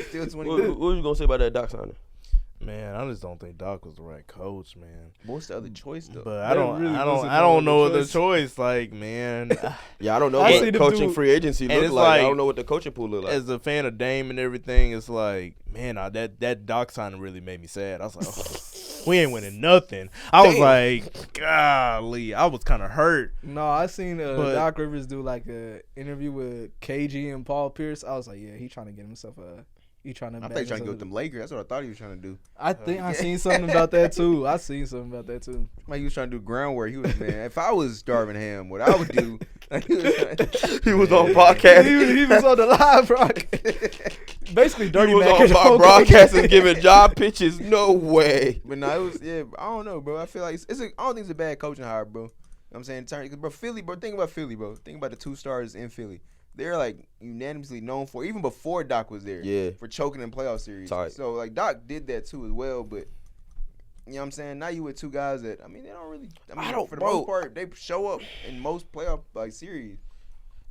Speaker 3: Still 20.
Speaker 2: What was you gonna say about that Doc signing?
Speaker 4: Man, I just don't think Doc was the right coach, man.
Speaker 3: What's the other choice though?
Speaker 4: But
Speaker 1: There really wasn't
Speaker 4: I
Speaker 1: no
Speaker 4: don't
Speaker 1: other
Speaker 4: know the
Speaker 1: choice.
Speaker 4: choice. Like, man,
Speaker 2: Yeah, I don't know
Speaker 1: I see
Speaker 2: what
Speaker 1: them
Speaker 2: coaching
Speaker 1: do-
Speaker 2: free agency
Speaker 4: and
Speaker 2: look
Speaker 4: it's
Speaker 2: like. I
Speaker 4: like-
Speaker 2: don't know what the coaching pool look like.
Speaker 4: as a fan of Dame and everything, it's like, man, that Doc signing really made me sad. I was like, oh, we ain't winning nothing. I was
Speaker 2: Damn.
Speaker 4: like, golly, I was kind of hurt.
Speaker 1: No, I seen
Speaker 4: But-
Speaker 1: Doc Rivers do like a interview with KG and Paul Pierce. I was like, yeah, he trying to get himself He trying to.
Speaker 3: I thought he was trying to go with them Lakers. That's what I thought he was trying to do.
Speaker 1: I think I seen something about that too. Like he was
Speaker 3: trying to do groundwork. He was, man. If I was starving him, what I would do? Like,
Speaker 2: He was on podcast.
Speaker 1: he was on the live broadcast. Basically, dirty
Speaker 2: He was
Speaker 1: Mac
Speaker 2: on
Speaker 1: is okay.
Speaker 2: broadcasting giving job pitches. No way.
Speaker 3: But no, it was I don't know, bro. I feel like I don't think it's a bad coaching hire, bro. You know what I'm saying, cause bro, Philly, bro. Think about Philly, bro. Think about the 2 stars in Philly. They're like unanimously known for, even before Doc was there, for choking in playoff series.
Speaker 2: Tight.
Speaker 3: So like Doc did that too as well, but you know what I'm saying. Now you with 2 guys that they don't really. For the most part, they show up in most playoff series.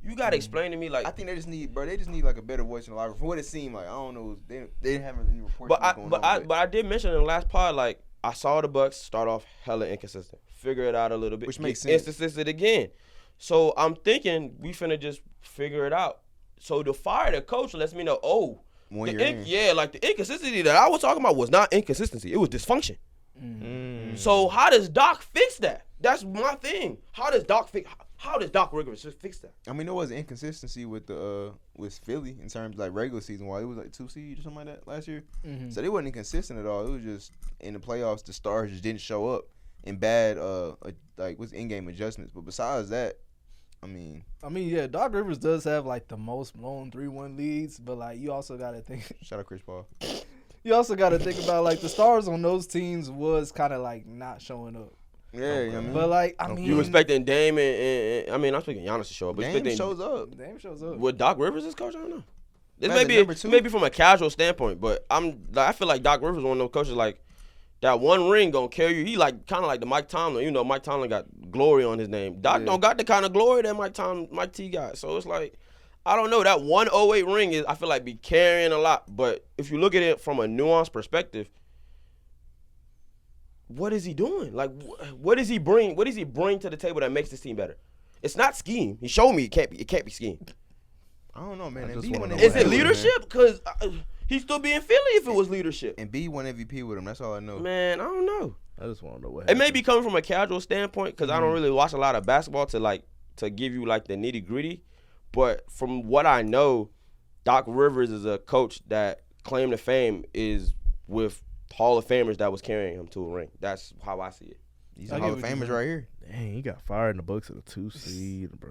Speaker 2: You gotta explain to me
Speaker 3: I think they just need like a better voice in the locker room. For what it seemed like, I don't know. They didn't have any reports.
Speaker 2: But I did mention in the last pod, like I saw the Bucks start off hella inconsistent, figure it out a little bit,
Speaker 3: which makes sense.
Speaker 2: Inconsistent again. So I'm thinking we finna just figure it out. So to fire the coach lets me know, like the inconsistency that I was talking about was not inconsistency, it was dysfunction. Mm. So how does Doc fix that? That's my thing. How does Doc Rivers just fix that?
Speaker 3: I mean, there was inconsistency with with Philly in terms of like regular season wise. It was like 2 seed or something like that last year. Mm-hmm. So they wasn't inconsistent at all. It was just in the playoffs, the stars just didn't show up in bad in-game adjustments. But besides that, I mean,
Speaker 1: yeah, Doc Rivers does have like the most blown 3-1 leads, but like you also gotta think.
Speaker 3: Shout out Chris Paul.
Speaker 1: You also gotta think about like the stars on those teams was kind of like not showing up.
Speaker 3: Yeah, you know what I mean?
Speaker 1: But like
Speaker 2: you expecting Dame and I'm speaking Giannis to show up. But
Speaker 3: Dame shows up.
Speaker 1: Dame shows up.
Speaker 2: With Doc Rivers as coach, I don't know. This maybe from a casual standpoint, but I feel like Doc Rivers is one of those coaches like that one ring gonna carry you. He like kind of like the Mike Tomlin. You know, Mike Tomlin got glory on his name. Doc don't got the kind of glory that Mike T got. So it's like, I don't know. That 108 ring is, I feel like, be carrying a lot. But if you look at it from a nuanced perspective, what is he doing? Like, what does he bring? What does he bring to the table that makes this team better? It's not scheme. He showed me it can't be scheme.
Speaker 3: I don't know, man.
Speaker 2: Is it leadership? Because he'd still be in Philly if it was leadership.
Speaker 3: And B won MVP with him. That's all I know.
Speaker 2: Man, I don't know.
Speaker 4: I just want to know what
Speaker 2: happened. It may be coming from a casual standpoint because I don't really watch a lot of basketball to give you like the nitty gritty. But from what I know, Doc Rivers is a coach that claim to fame is with Hall of Famers that was carrying him to a ring. That's how I see it.
Speaker 3: These are Hall of Famers right here.
Speaker 4: Dang, he got fired in the Bucks at a 2 seed, bro.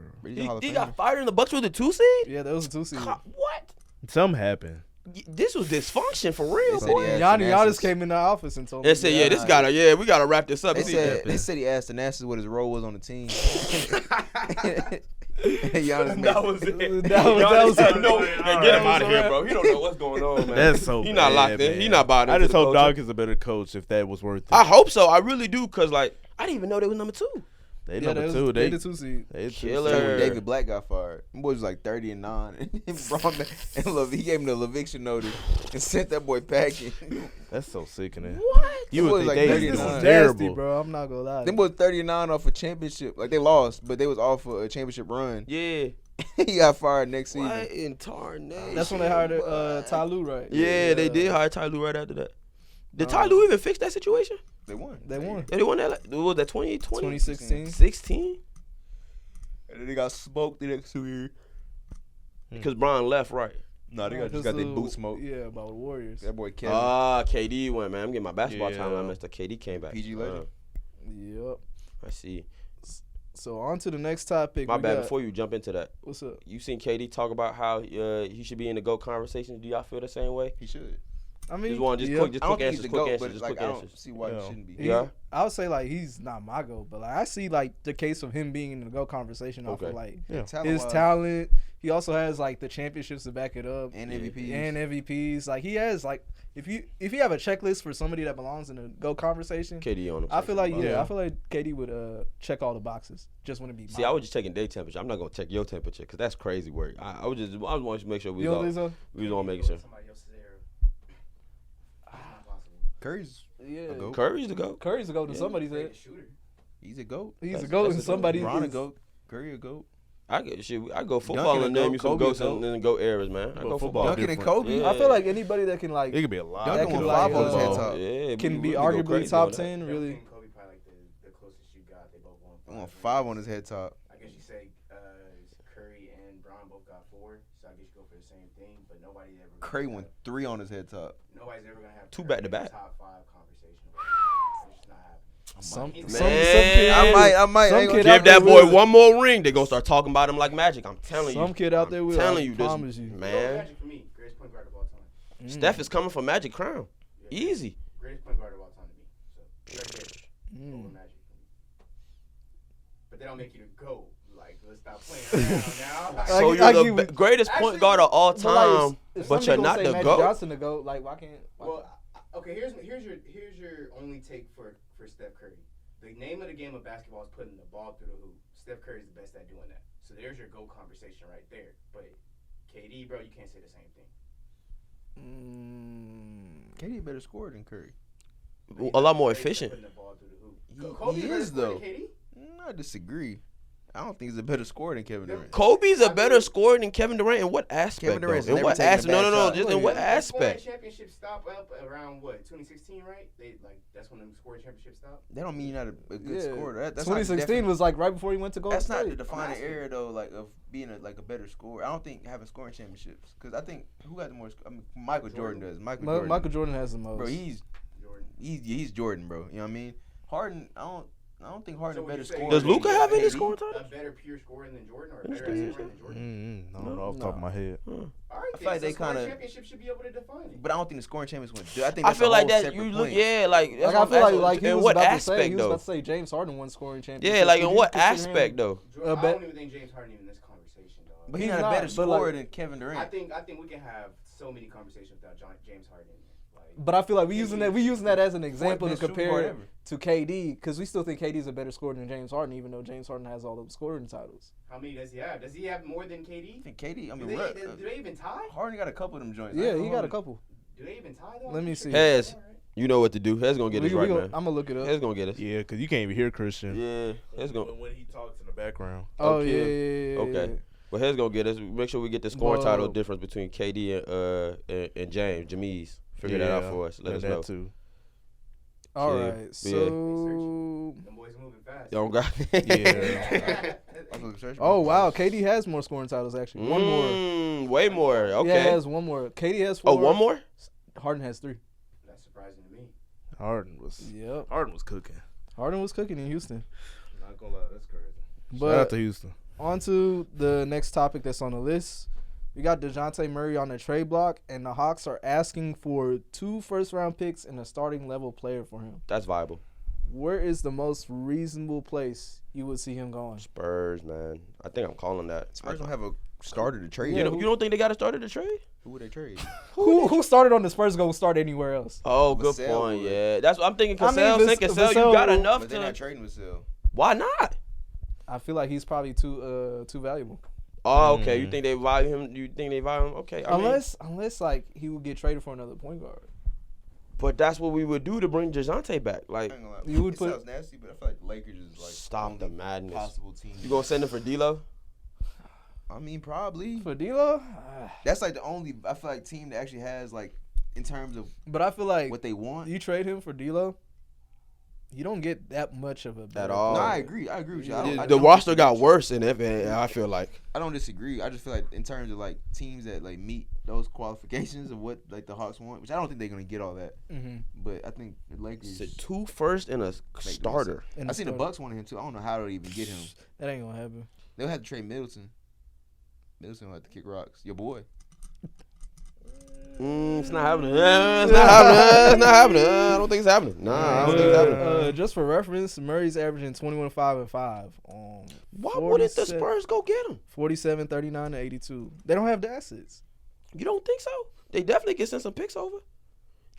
Speaker 2: He got fired in the Bucks with a 2 seed?
Speaker 1: Yeah, that was a 2 seed.
Speaker 2: What?
Speaker 4: Something happened.
Speaker 2: This was dysfunction for real, boy.
Speaker 1: Giannis came in the office and told
Speaker 2: me. They said, we gotta wrap this up.
Speaker 3: They said he asked Thanasis what his role was on the team.
Speaker 2: That was it. That was it. No, get him out of here, bro. He don't know what's going on, man.
Speaker 4: That's so
Speaker 2: He not locked in. He not bought into
Speaker 4: I just hope
Speaker 2: culture.
Speaker 4: Doc is a better coach if that was worth it.
Speaker 2: I hope so. I really do, because, like, I didn't even know they was number 2.
Speaker 4: They number 2.
Speaker 1: They the 2 seed.
Speaker 2: Killer.
Speaker 3: David Black got fired. Them boys was like 30-9. And he gave him the eviction notice and sent that boy packing.
Speaker 4: That's so sickening.
Speaker 2: What?
Speaker 4: You would think
Speaker 1: this is nasty, bro. I'm not gonna lie.
Speaker 3: Them boys 39 off a championship. Like, they lost, but they was off for a championship run.
Speaker 2: Yeah.
Speaker 3: He got fired next season.
Speaker 2: What in tarnation?
Speaker 1: That's when they hired Ty Lue, right?
Speaker 2: Yeah, they did hire Ty Lue right after that. Did Ty Lue even fix that situation?
Speaker 3: They won.
Speaker 1: They won.
Speaker 2: Yeah, they won that. What was that 2020?
Speaker 1: 2016.
Speaker 2: 16?
Speaker 3: And then they got smoked the next 2 years.
Speaker 2: Because Bron left, right?
Speaker 3: No, they just got their boot smoked.
Speaker 1: Yeah, about the Warriors.
Speaker 3: That boy Kevin.
Speaker 2: KD went, man. I'm getting my basketball time. I missed the KD came back.
Speaker 3: PG legend.
Speaker 1: Yep.
Speaker 2: I see.
Speaker 1: So on to the next topic.
Speaker 2: My bad. Before you jump into that,
Speaker 1: what's up?
Speaker 2: You seen KD talk about how he should be in the GOAT conversation? Do y'all feel the same way?
Speaker 3: He should.
Speaker 1: I mean,
Speaker 2: quick answers.
Speaker 3: I don't see why he shouldn't be.
Speaker 2: Yeah,
Speaker 1: I would say like he's not my GOAT, but like I see like the case of him being in the GOAT conversation. I feel like his talent. He also has like the championships to back it up
Speaker 3: and
Speaker 1: MVPs. Like he has like if you have a checklist for somebody that belongs in the GOAT conversation,
Speaker 2: KD on him.
Speaker 1: I feel like KD would check all the boxes. Just want to be.
Speaker 2: See, I was just checking day temperature. I'm not gonna check your temperature because that's crazy work. I wanted to make sure we was all making sure.
Speaker 3: Curry's a GOAT.
Speaker 2: Curry's the GOAT.
Speaker 1: Curry's the GOAT in somebody's head.
Speaker 3: He's a GOAT.
Speaker 1: He's a GOAT in somebody's
Speaker 3: head. LeBron a GOAT. Curry a GOAT.
Speaker 2: I go football and name you some GOATs and then GOAT eras, man. I go football.
Speaker 3: Duncan and Kobe.
Speaker 1: Yeah. I feel like anybody that can like.
Speaker 4: It could be a lot.
Speaker 3: Duncan can like on his head top.
Speaker 2: Yeah,
Speaker 1: can be arguably top 10. Really.
Speaker 5: Kobe probably like the closest you got. They both won.
Speaker 3: I want 5 on his head top.
Speaker 5: I guess you say Curry and Bron both got 4. score, so I guess you go for the same thing. But nobody's ever.
Speaker 3: Curry won 3 on his head top.
Speaker 5: Nobody's ever gonna have
Speaker 2: 2
Speaker 5: Curry
Speaker 2: back-to-back.
Speaker 5: in the top 5 conversation. It's just not happening.
Speaker 1: Some
Speaker 5: Man,
Speaker 1: kid,
Speaker 3: I might.
Speaker 1: Some
Speaker 3: I ain't
Speaker 1: kid
Speaker 3: gonna-
Speaker 2: Give that
Speaker 1: out
Speaker 2: boy
Speaker 1: there
Speaker 2: one more ring, they gonna start talking about him like Magic. I'm telling you.
Speaker 1: Some kid out there will.
Speaker 2: telling
Speaker 1: I
Speaker 2: you this,
Speaker 1: promise you.
Speaker 2: man.
Speaker 5: Magic for me, greatest point guard of all time.
Speaker 2: Steph is coming for Magic crown.
Speaker 5: Yeah,
Speaker 2: Easy.
Speaker 5: Greatest point guard of all time to me. So right there, over Magic. But they don't make you the GOAT. Like, let's stop playing around now.
Speaker 2: So
Speaker 1: I
Speaker 2: you're
Speaker 1: give
Speaker 2: the
Speaker 1: you-
Speaker 2: greatest point guard of all time,
Speaker 1: If
Speaker 2: but
Speaker 1: somebody
Speaker 2: you're
Speaker 1: gonna
Speaker 2: not
Speaker 1: say
Speaker 2: the
Speaker 1: Magic
Speaker 2: GOAT.
Speaker 1: Johnson the GOAT. Like, why can't?
Speaker 5: Well, okay. Here's your only take for Steph Curry. The name of the game of basketball is putting the ball through the hoop. Steph Curry is the best at doing that. So there's your GOAT conversation right there. But KD, bro, you can't say the same thing.
Speaker 3: KD better score than Curry.
Speaker 2: A lot more
Speaker 5: Great at
Speaker 2: efficient.
Speaker 5: putting the ball through the hoop.
Speaker 3: He
Speaker 5: Kobe's better
Speaker 3: is,
Speaker 5: scorer
Speaker 3: though.
Speaker 5: than KD?
Speaker 3: I disagree. I don't think he's a better scorer than Kevin Durant.
Speaker 2: Kobe's a better scorer than Kevin Durant. In what aspect?
Speaker 3: Kevin Durant's
Speaker 2: though? In
Speaker 3: never
Speaker 2: what
Speaker 3: taken a
Speaker 2: aspect?
Speaker 3: bad
Speaker 2: No.
Speaker 3: shot.
Speaker 2: Just in what
Speaker 5: The
Speaker 2: aspect?
Speaker 5: scoring championship stop up around what 2016, right? That's when the scoring championship stopped.
Speaker 3: That don't mean you're not a good
Speaker 1: Yeah.
Speaker 3: scorer. That's
Speaker 1: 2016 was like right before he went to Golden
Speaker 3: That's not the
Speaker 1: State.
Speaker 3: defining area though, like of being a better scorer. I don't think having scoring championships, because I think who got the more? I mean, Michael Jordan does.
Speaker 1: Michael Jordan has the most.
Speaker 3: Bro, he's Jordan, bro. You know what I mean? Harden, I don't think Harden
Speaker 5: So
Speaker 3: a
Speaker 5: would
Speaker 3: better
Speaker 5: you say-
Speaker 3: scorer.
Speaker 2: Does
Speaker 3: than
Speaker 2: Luka have any
Speaker 3: KD.
Speaker 2: scoring
Speaker 5: A
Speaker 2: titles?
Speaker 5: better pure scorer than Jordan, or a better
Speaker 2: Understand.
Speaker 5: scorer than Jordan?
Speaker 4: I don't know off the top of my head.
Speaker 5: All right,
Speaker 3: I feel like they
Speaker 5: scoring
Speaker 3: kinda-
Speaker 5: championship should be able to define it.
Speaker 3: But I don't think the scoring champions would do. I think
Speaker 2: I
Speaker 3: that's
Speaker 2: feel
Speaker 3: a
Speaker 2: like
Speaker 3: whole
Speaker 2: that.
Speaker 3: separate
Speaker 2: You look,
Speaker 3: point.
Speaker 2: yeah, like that's
Speaker 1: Like
Speaker 2: what
Speaker 1: I feel
Speaker 2: I'm
Speaker 1: like
Speaker 2: asking.
Speaker 1: he
Speaker 2: In
Speaker 1: was
Speaker 2: what
Speaker 1: about to say
Speaker 2: aspect
Speaker 1: he was
Speaker 2: though?
Speaker 1: about to say James Harden won scoring championship.
Speaker 2: Yeah, like
Speaker 1: Would
Speaker 2: in
Speaker 1: you
Speaker 2: what
Speaker 1: consider him-
Speaker 2: aspect though?
Speaker 5: I
Speaker 1: bet-
Speaker 5: don't even think James Harden even in this conversation, dog.
Speaker 3: But he's
Speaker 1: He's
Speaker 3: not a
Speaker 1: not,
Speaker 3: better
Speaker 1: but, like-
Speaker 3: scorer than Kevin Durant.
Speaker 5: I think we can have so many conversations without James Harden. Like,
Speaker 1: But I feel like we
Speaker 5: Yeah,
Speaker 1: using
Speaker 5: he-
Speaker 1: that as an example to
Speaker 3: best shooting guard
Speaker 1: compare
Speaker 3: ever.
Speaker 1: to KD because we still think KD's a better scorer than James Harden, even though James Harden has all the scoring titles.
Speaker 5: how many does he have? Does he have more than
Speaker 3: I
Speaker 5: KD?
Speaker 3: think KD. I
Speaker 5: Do
Speaker 3: mean,
Speaker 5: they even tie?
Speaker 3: Harden got a couple of them joints.
Speaker 1: Yeah, he got a couple.
Speaker 5: Do they even tie though?
Speaker 1: Let me see.
Speaker 2: Hez, you know what to do. Hez gonna get us right, man.
Speaker 1: I'm gonna look it up.
Speaker 2: Hez gonna get us.
Speaker 4: Yeah, because you can't even hear Christian.
Speaker 2: Yeah, Hez gonna.
Speaker 4: When he talks in the background.
Speaker 1: Oh
Speaker 2: Okay.
Speaker 1: yeah.
Speaker 2: Okay. Well, Hez gonna get us. Make sure we get the scoring title
Speaker 1: Whoa.
Speaker 2: difference between KD and James. Figure that out for us. Let us
Speaker 4: that
Speaker 2: know.
Speaker 4: too.
Speaker 1: All
Speaker 2: Yeah.
Speaker 1: right.
Speaker 2: Yeah.
Speaker 1: So.
Speaker 5: Them boys moving fast.
Speaker 2: Don't got.
Speaker 4: Yeah.
Speaker 1: Oh wow, KD has more scoring titles actually. One more.
Speaker 2: Way more.
Speaker 1: Yeah,
Speaker 2: Okay.
Speaker 1: he has one more. KD has 4.
Speaker 2: Oh, one more.
Speaker 1: Harden has 3.
Speaker 5: That's surprising to me.
Speaker 4: Harden was
Speaker 1: Yep.
Speaker 4: cooking.
Speaker 1: Harden was cooking in Houston.
Speaker 4: Not gonna lie, that's crazy. Shout out
Speaker 1: But
Speaker 4: to Houston.
Speaker 1: on to the next topic that's on the list. We got Dejounte Murray on the trade block, and the Hawks are asking for 2 first-round picks and a starting level player for him.
Speaker 2: That's viable.
Speaker 1: Where is the most reasonable place you would see him going?
Speaker 2: Spurs, man. I think I'm calling that.
Speaker 3: Spurs don't have a starter to trade.
Speaker 1: Yeah,
Speaker 2: You don't think they got to start the trade?
Speaker 3: Who would they trade?
Speaker 1: Who started on the Spurs gonna start anywhere else?
Speaker 2: Oh, good
Speaker 3: Vassell
Speaker 2: point.
Speaker 3: would.
Speaker 2: Yeah, that's what I'm thinking.
Speaker 1: I mean,
Speaker 2: Cassell, say Cassell, you got
Speaker 1: Vassell-
Speaker 2: enough
Speaker 3: But they're not
Speaker 2: to.
Speaker 3: trading with Vassell.
Speaker 2: Why not?
Speaker 1: I feel like he's probably too valuable.
Speaker 2: Oh, okay. You think they value him? You think they value him? Okay. I mean,
Speaker 1: Unless like he would get traded for another point guard.
Speaker 2: but that's what we would do to bring Dejounte back. Like,
Speaker 3: I ain't gonna lie.
Speaker 1: You would
Speaker 3: It
Speaker 1: put-
Speaker 3: sounds nasty, but I feel like the Lakers is like
Speaker 2: Stop the
Speaker 3: only
Speaker 2: madness.
Speaker 3: possible team.
Speaker 2: you gonna send him for D'Lo?
Speaker 3: I mean, probably.
Speaker 1: For D'Lo,
Speaker 3: That's like the only I feel like team that actually has like in terms of
Speaker 1: but I feel like
Speaker 3: what they want.
Speaker 1: you trade him for D'Lo, you don't get that much of a better
Speaker 2: all.
Speaker 3: No,
Speaker 1: player.
Speaker 3: I agree. I agree with you. I don't, I
Speaker 2: The
Speaker 3: don't
Speaker 2: roster
Speaker 3: disagree
Speaker 2: got
Speaker 3: with you.
Speaker 2: worse in it. I feel like.
Speaker 3: I don't disagree. I just feel like in terms of like teams that like meet those qualifications of what like the Hawks want, which I don't think they're gonna get all that.
Speaker 1: Mm-hmm.
Speaker 3: But I think the Lakers.
Speaker 2: It's 2 first and a starter.
Speaker 1: And
Speaker 3: I seen the Bucks wanted him too. I don't know how they'll even get him.
Speaker 1: That ain't gonna happen.
Speaker 3: They'll have to trade Middleton. Middleton will have to kick rocks. Your boy.
Speaker 2: It's not happening. It's not happening. It's not happening. I don't think it's happening. Nah, I don't think it's happening.
Speaker 1: Just for reference, Murray's averaging 21-5-5 on
Speaker 2: Why wouldn't the
Speaker 1: 47
Speaker 2: Spurs go get him?
Speaker 1: 47, 39, and 82. They don't have the assets.
Speaker 2: You don't think so? They definitely can send some picks over.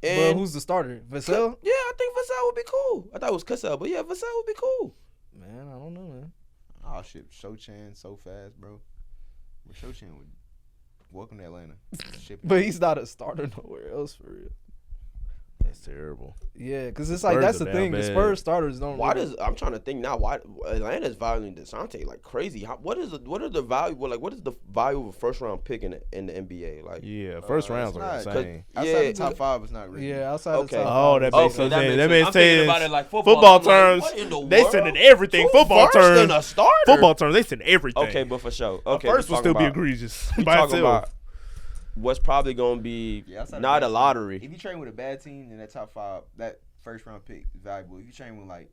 Speaker 1: But
Speaker 2: And
Speaker 1: who's the starter? Vassell?
Speaker 2: yeah, I think Vassell would be cool. I thought it was Cassell, but yeah, Vassell would be cool.
Speaker 1: Man, I don't know, man.
Speaker 3: Oh shit, Shochan so fast, bro. But Shochan would welcome to Atlanta. Ship him.
Speaker 1: But he's not a starter nowhere else for real.
Speaker 4: That's terrible.
Speaker 1: Yeah, because it's like
Speaker 4: Spurs
Speaker 1: that's
Speaker 4: are
Speaker 1: the
Speaker 4: down
Speaker 1: thing. The
Speaker 4: bad.
Speaker 1: Spurs starters don't.
Speaker 2: Why
Speaker 1: really,
Speaker 2: does I'm trying to think now? Why Atlanta's valuing Dejounte like crazy? What is the value? Well, like what is the value of a first round pick in the NBA? Like
Speaker 4: Yeah, first rounds are
Speaker 3: it's
Speaker 4: insane.
Speaker 3: Outside
Speaker 2: Yeah.
Speaker 3: the top 5, it's not really.
Speaker 1: Yeah, outside
Speaker 2: Okay.
Speaker 1: the top
Speaker 4: Oh,
Speaker 1: five,
Speaker 4: that
Speaker 1: it's
Speaker 4: makes
Speaker 1: okay.
Speaker 4: sense.
Speaker 2: that makes
Speaker 4: That
Speaker 2: sense.
Speaker 4: makes
Speaker 2: I'm thinking
Speaker 4: sense.
Speaker 2: about it like
Speaker 4: Football
Speaker 2: I'm like,
Speaker 4: terms,
Speaker 2: what in the
Speaker 4: they
Speaker 2: world?
Speaker 4: sending everything.
Speaker 2: Two
Speaker 4: Football
Speaker 2: firsts and
Speaker 4: terms,
Speaker 2: a starter.
Speaker 4: football terms, they send everything.
Speaker 2: Okay, but for sure.
Speaker 4: A
Speaker 2: Okay,
Speaker 4: first
Speaker 2: we
Speaker 4: will still be
Speaker 2: talking about-
Speaker 4: egregious
Speaker 2: We
Speaker 4: by
Speaker 2: talking
Speaker 4: itself.
Speaker 2: about what's probably gonna be
Speaker 3: Yeah, outside of
Speaker 2: not
Speaker 3: that
Speaker 2: a
Speaker 3: team,
Speaker 2: lottery.
Speaker 3: If you train with a bad team, then that top 5, that first round pick is valuable. If you train with like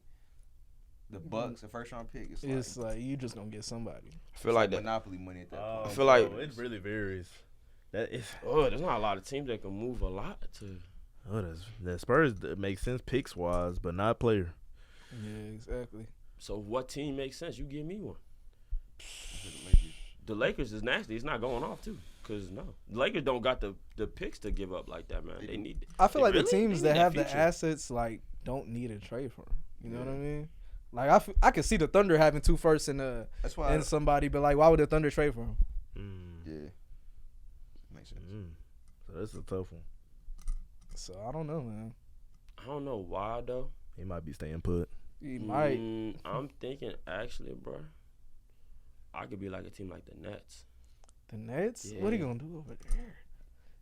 Speaker 3: the Bucks, a first round pick,
Speaker 1: It's like you just gonna get somebody.
Speaker 2: I feel like that.
Speaker 3: monopoly money at that point.
Speaker 2: I feel like-
Speaker 4: it really varies. That is.
Speaker 2: Oh, there's not a lot of teams that can move a lot to.
Speaker 4: Oh, the Spurs that make sense picks wise, but not player.
Speaker 1: Yeah, exactly.
Speaker 2: So what team makes sense? You give me one. The Lakers is nasty. It's not going off too. Cause no, the Lakers don't got the picks to give up like that, man. They need.
Speaker 1: I feel
Speaker 2: They
Speaker 1: like
Speaker 2: really-
Speaker 1: the teams
Speaker 2: they
Speaker 1: that
Speaker 2: need
Speaker 1: have
Speaker 2: that
Speaker 1: the
Speaker 2: future.
Speaker 1: assets like don't need a trade for 'em. You know what I mean? Like I can see the Thunder having 2 firsts and
Speaker 3: That's why.
Speaker 1: and somebody, but like why would the Thunder trade for him?
Speaker 3: Yeah, makes sense.
Speaker 4: So that's a tough one.
Speaker 1: So I don't know, man.
Speaker 2: I don't know why though.
Speaker 4: He might be staying put.
Speaker 1: He might.
Speaker 2: I'm thinking actually, bro. I could be like a team like the Nets.
Speaker 1: The Nets?
Speaker 2: Yeah.
Speaker 1: What are you gonna do over there?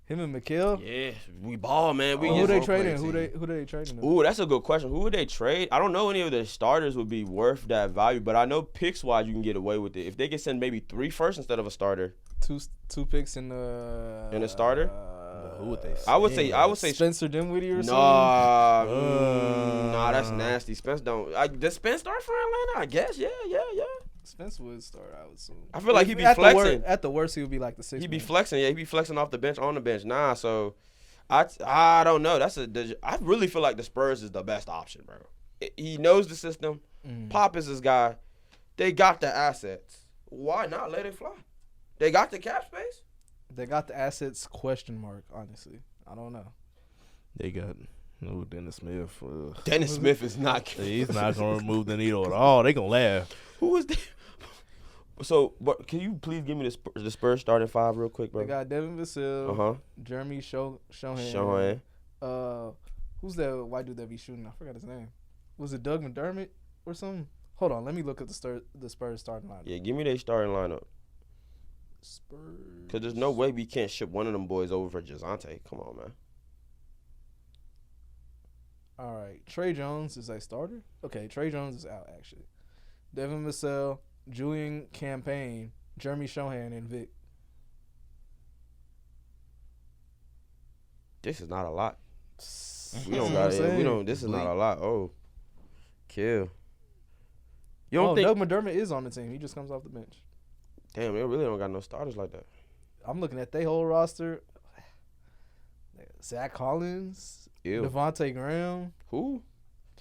Speaker 1: Him and McHale?
Speaker 2: Yeah, we ball, man. We
Speaker 1: Who
Speaker 2: just
Speaker 1: they
Speaker 3: role
Speaker 1: trading?
Speaker 3: player
Speaker 1: Who they trading?
Speaker 2: Ooh, that's a good question. Who would they trade? I don't know any of the starters would be worth that value, but I know picks wise you can get away with it. If they can send maybe 3 firsts instead of a starter.
Speaker 1: Two picks in the
Speaker 2: In the starter?
Speaker 4: Who would they?
Speaker 2: I would say
Speaker 1: Spencer Dinwiddie or something.
Speaker 2: Nah, that's nasty. Spence don't. Does Spence start for Atlanta? I guess. Yeah.
Speaker 1: Spence would start, I would assume.
Speaker 2: I feel like he'd be
Speaker 1: at
Speaker 2: flexing.
Speaker 1: At the worst, he would be like the 6th.
Speaker 2: He'd be flexing. Yeah, he'd be flexing off the bench, on the bench. Nah, so I don't know. I really feel like the Spurs is the best option, bro. He knows the system. Pop is his guy. They got the assets. Why not let it fly? They got the cap space.
Speaker 1: They got the assets? ? Honestly, I don't know.
Speaker 4: They got Dennis Smith.
Speaker 2: Dennis Smith is not.
Speaker 4: He's not gonna remove the needle at all. They gonna laugh.
Speaker 2: Who is that? So, but can you please give me the Spurs starting 5 real quick, bro?
Speaker 1: They got Devin Vassell, Jeremy Shohan. Who's that white dude that be shooting? I forgot his name. Was it Doug McDermott or something? Hold on, let me look at the Spurs starting lineup.
Speaker 2: Yeah, give me their starting lineup.
Speaker 1: Spurs.
Speaker 2: Cause there's no way we can't ship one of them boys over for Dejounte. Come on, man.
Speaker 1: All right, Trey Jones is a starter. Okay, Trey Jones is out actually. Devin Vassell, Julian Campaign, Jeremy Shohan, and Vic.
Speaker 2: This is not a lot. We
Speaker 1: That's
Speaker 2: don't
Speaker 1: what
Speaker 2: got
Speaker 1: I'm
Speaker 2: it.
Speaker 1: saying.
Speaker 2: We don't. This is not a lot. Oh, kill. You don't
Speaker 1: Oh,
Speaker 2: think?
Speaker 1: Doug McDermott is on the team. He just comes off the bench.
Speaker 2: Damn, they really don't got no starters like that.
Speaker 1: I'm looking at their whole roster. Zach Collins,
Speaker 2: Ew.
Speaker 1: Devontae Graham,
Speaker 2: Who?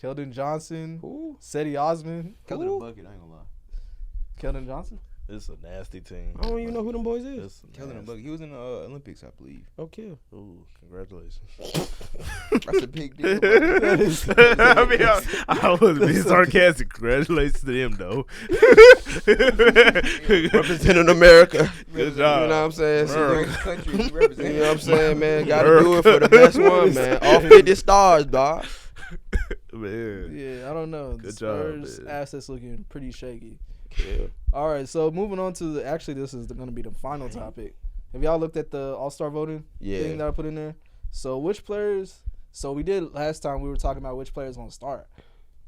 Speaker 1: Keldon Johnson,
Speaker 2: Who?
Speaker 1: Seti Osman.
Speaker 3: Keldon a bucket, I ain't gonna lie.
Speaker 1: Keldon Johnson?
Speaker 4: It's a nasty team.
Speaker 2: I don't even know who them boys is.
Speaker 4: It's
Speaker 3: Keldon a
Speaker 4: nasty.
Speaker 3: bucket. He was in the Olympics, I believe.
Speaker 2: Oh, kill.
Speaker 4: Ooh, congratulations.
Speaker 3: That's a big deal.
Speaker 4: I mean, I was being sarcastic. Congratulations to him, though.
Speaker 2: Representing America.
Speaker 4: Good
Speaker 2: You know
Speaker 4: job.
Speaker 2: what I'm saying? So,
Speaker 3: Great country he
Speaker 2: you
Speaker 3: represents.
Speaker 2: know what I'm saying, man? Gotta do it for the best one, man. All 50 stars, dog.
Speaker 4: Man.
Speaker 1: Yeah, I don't know. The
Speaker 4: Good job,
Speaker 1: Spurs
Speaker 4: man.
Speaker 1: assets looking pretty shaky.
Speaker 2: Kill.
Speaker 1: All right, so moving on to actually this is going to be the final topic. Have y'all looked at the All-Star voting
Speaker 2: Yeah.
Speaker 1: thing that I put in there? So which players? So we did last time. We were talking about which players going to start.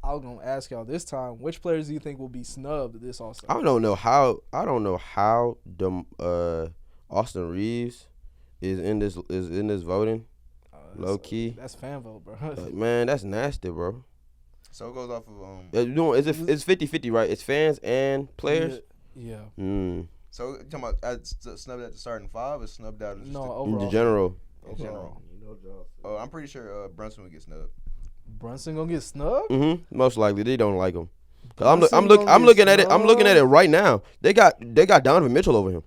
Speaker 1: I was going to ask y'all this time. Which players do you think will be snubbed this All-Star?
Speaker 2: I don't know how the Austin Reeves is in this voting. Low key.
Speaker 1: That's fan vote, bro.
Speaker 2: Man, that's nasty, bro.
Speaker 3: So it goes off of
Speaker 2: It's 50-50, right? It's fans and players.
Speaker 1: Yeah.
Speaker 3: So you talking about snubbed at the starting 5 or snubbed out?
Speaker 1: No,
Speaker 2: In
Speaker 1: overall.
Speaker 2: the general.
Speaker 3: In general. Oh, I'm pretty sure Brunson would get snubbed.
Speaker 1: Brunson gonna get snubbed?
Speaker 2: Most likely they don't like him. Cause
Speaker 1: Brunson
Speaker 2: I'm
Speaker 1: gonna
Speaker 2: looking
Speaker 1: get
Speaker 2: at it. I'm looking at it right now. They got Donovan Mitchell over him,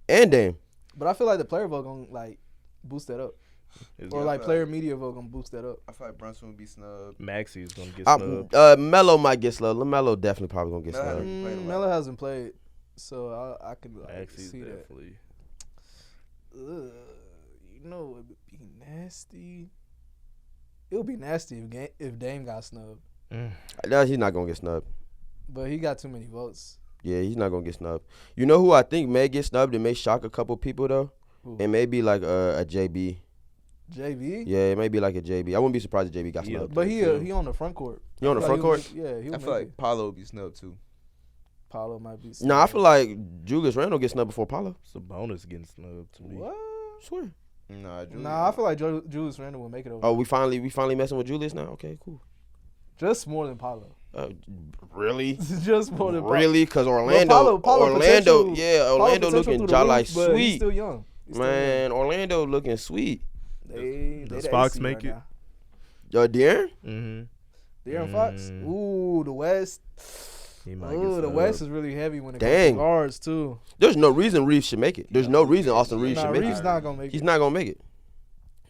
Speaker 2: and Dame.
Speaker 1: But I feel like the player vote gonna like boost that up, or like player media vote gonna boost that up.
Speaker 3: I feel like Brunson would be snubbed.
Speaker 4: Maxey's gonna get snubbed.
Speaker 2: Melo might get snubbed. LaMelo definitely probably gonna get
Speaker 3: Melo
Speaker 2: snubbed.
Speaker 3: hasn't played a lot.
Speaker 1: Melo hasn't played, so I can like,
Speaker 4: Maxey's
Speaker 1: see that.
Speaker 4: definitely.
Speaker 1: You know, it would be nasty. It would be nasty if Dame got snubbed,
Speaker 2: He's not gonna get snubbed.
Speaker 1: but he got too many votes.
Speaker 2: Yeah, he's not gonna get snubbed. You know who I think may get snubbed and may shock a couple people though?
Speaker 1: Who?
Speaker 2: It may be like a JB.
Speaker 1: JB.
Speaker 2: Yeah, it may be like a JB. I wouldn't be surprised if JB got
Speaker 4: Yeah.
Speaker 2: snubbed.
Speaker 1: But he on the front court.
Speaker 2: You on the
Speaker 1: I feel
Speaker 2: front
Speaker 1: like
Speaker 2: court?
Speaker 1: He'll
Speaker 3: I feel like Paulo will be snubbed too.
Speaker 1: Paulo might be.
Speaker 2: Nah, I feel like Julius Randle gets snubbed before Paulo.
Speaker 4: Sabonis getting snubbed to me.
Speaker 1: What?
Speaker 2: Swear.
Speaker 1: Nah, I feel like Julius Randle will make it over.
Speaker 2: Oh, we finally messing with Julius now? Okay, cool.
Speaker 1: Just more than Paulo.
Speaker 2: Really?
Speaker 1: Just more than Paulo.
Speaker 2: Really? Because Orlando,
Speaker 1: Paulo
Speaker 2: Orlando
Speaker 1: potential
Speaker 2: looking
Speaker 1: through the
Speaker 2: jolly
Speaker 1: roof, but he's
Speaker 2: sweet.
Speaker 1: still young. He's still
Speaker 2: Man, Orlando looking sweet.
Speaker 1: young.
Speaker 4: Does
Speaker 1: They
Speaker 4: Fox
Speaker 1: AC
Speaker 4: make
Speaker 1: right
Speaker 4: it?
Speaker 1: now.
Speaker 2: De'Aaron?
Speaker 4: Mm-hmm.
Speaker 1: De'Aaron Fox. Ooh, the West.
Speaker 4: He might get
Speaker 1: Ooh, the
Speaker 4: snubbed.
Speaker 1: West is really heavy when it comes
Speaker 2: Dang.
Speaker 1: to guards too.
Speaker 2: There's no reason Reeves should make it. There's no reason Austin Reeves
Speaker 1: Nah,
Speaker 2: should make
Speaker 1: Reeves
Speaker 2: it.
Speaker 1: not gonna make
Speaker 2: He's
Speaker 1: it.
Speaker 2: not going to make it.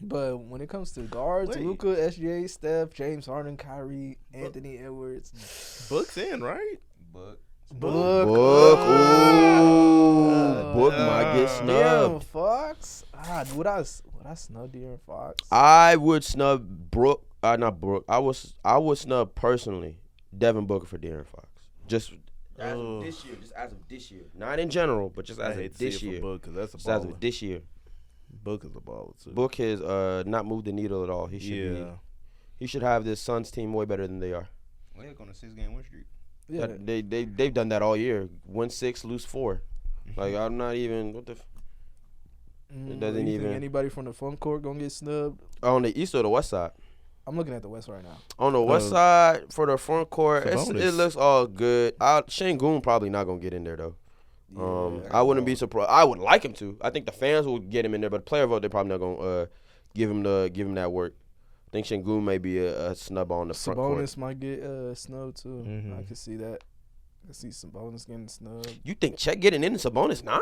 Speaker 1: But when it comes to guards,
Speaker 4: Wait.
Speaker 1: Luka, SGA, Steph, James Harden, Kyrie, Anthony Edwards,
Speaker 4: Book's in, right?
Speaker 3: But
Speaker 1: Book.
Speaker 2: Book. Ooh. Book might get
Speaker 1: De'Aaron
Speaker 2: snubbed.
Speaker 1: Fox. Would I snub De'Aaron Fox?
Speaker 2: I would snub Brooke. Not Brooke. I would snub personally Devin Booker for De'Aaron Fox. Just as of this year. Just as of this year. Not in general, but just
Speaker 4: I
Speaker 2: as
Speaker 4: hate
Speaker 2: of
Speaker 4: to see
Speaker 2: this
Speaker 4: it for
Speaker 2: year.
Speaker 4: Book because that's a
Speaker 2: Just as
Speaker 4: baller.
Speaker 2: of this year.
Speaker 4: Book is a baller too.
Speaker 2: Book has not moved the needle at all. He should be. He should have this Suns team way better than they are.
Speaker 3: Well, on a 6-game win streak.
Speaker 1: Yeah.
Speaker 2: They've done that all year. Win 6, lose 4. Like I'm not even what the. It doesn't
Speaker 1: you
Speaker 2: even-
Speaker 1: think anybody from the front court gonna get snubbed?
Speaker 2: On the east or the west side?
Speaker 1: I'm looking at the West right now.
Speaker 2: On the west side for the front court, it
Speaker 4: Sabonis.
Speaker 2: looks all good. Şengün probably not gonna get in there though.
Speaker 1: Yeah.
Speaker 2: I wouldn't be surprised. I would like him to. I think the fans will get him in there, but the player vote they're probably not gonna give him that work. I think Şengün may be a snub on the front court.
Speaker 1: Sabonis might get snubbed too.
Speaker 4: Mhm.
Speaker 1: I can see that. I can see Sabonis getting snubbed.
Speaker 2: You think Chet getting in and Sabonis not?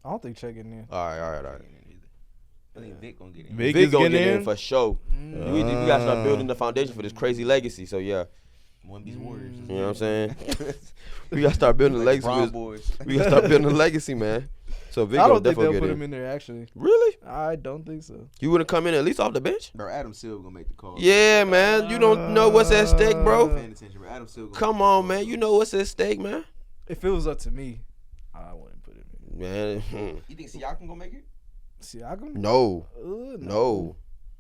Speaker 1: I don't think Chet getting in.
Speaker 2: All right.
Speaker 3: I think Vic gonna get in.
Speaker 4: Vic
Speaker 2: Vic
Speaker 4: is
Speaker 2: gonna
Speaker 4: getting
Speaker 2: get in
Speaker 4: in?
Speaker 2: for sure. We gotta start building the foundation for this crazy legacy. So yeah,
Speaker 3: One of these Warriors.
Speaker 2: you know what I'm saying? We gotta start building a
Speaker 3: Like
Speaker 2: legacy.
Speaker 3: Brown
Speaker 2: with-
Speaker 3: boys.
Speaker 2: We gotta start building a legacy, man. So Vic
Speaker 1: I
Speaker 2: gonna
Speaker 1: don't think
Speaker 2: definitely
Speaker 1: they'll
Speaker 2: get
Speaker 1: put
Speaker 2: in.
Speaker 1: him in there. Actually,
Speaker 2: Really?
Speaker 1: I don't think so.
Speaker 2: You wouldn't come in at least off the bench?
Speaker 3: Bro, Adam Silver gonna make the call.
Speaker 2: Yeah, man. You don't know what's at stake, bro.
Speaker 3: Paying attention, bro. Adam Silver.
Speaker 2: Come on, man. You know what's at stake, man.
Speaker 1: If it was up to me, I wouldn't put him in.
Speaker 2: Man,
Speaker 3: You think Siakam gonna make it?
Speaker 1: Siakam?
Speaker 2: no,
Speaker 1: No.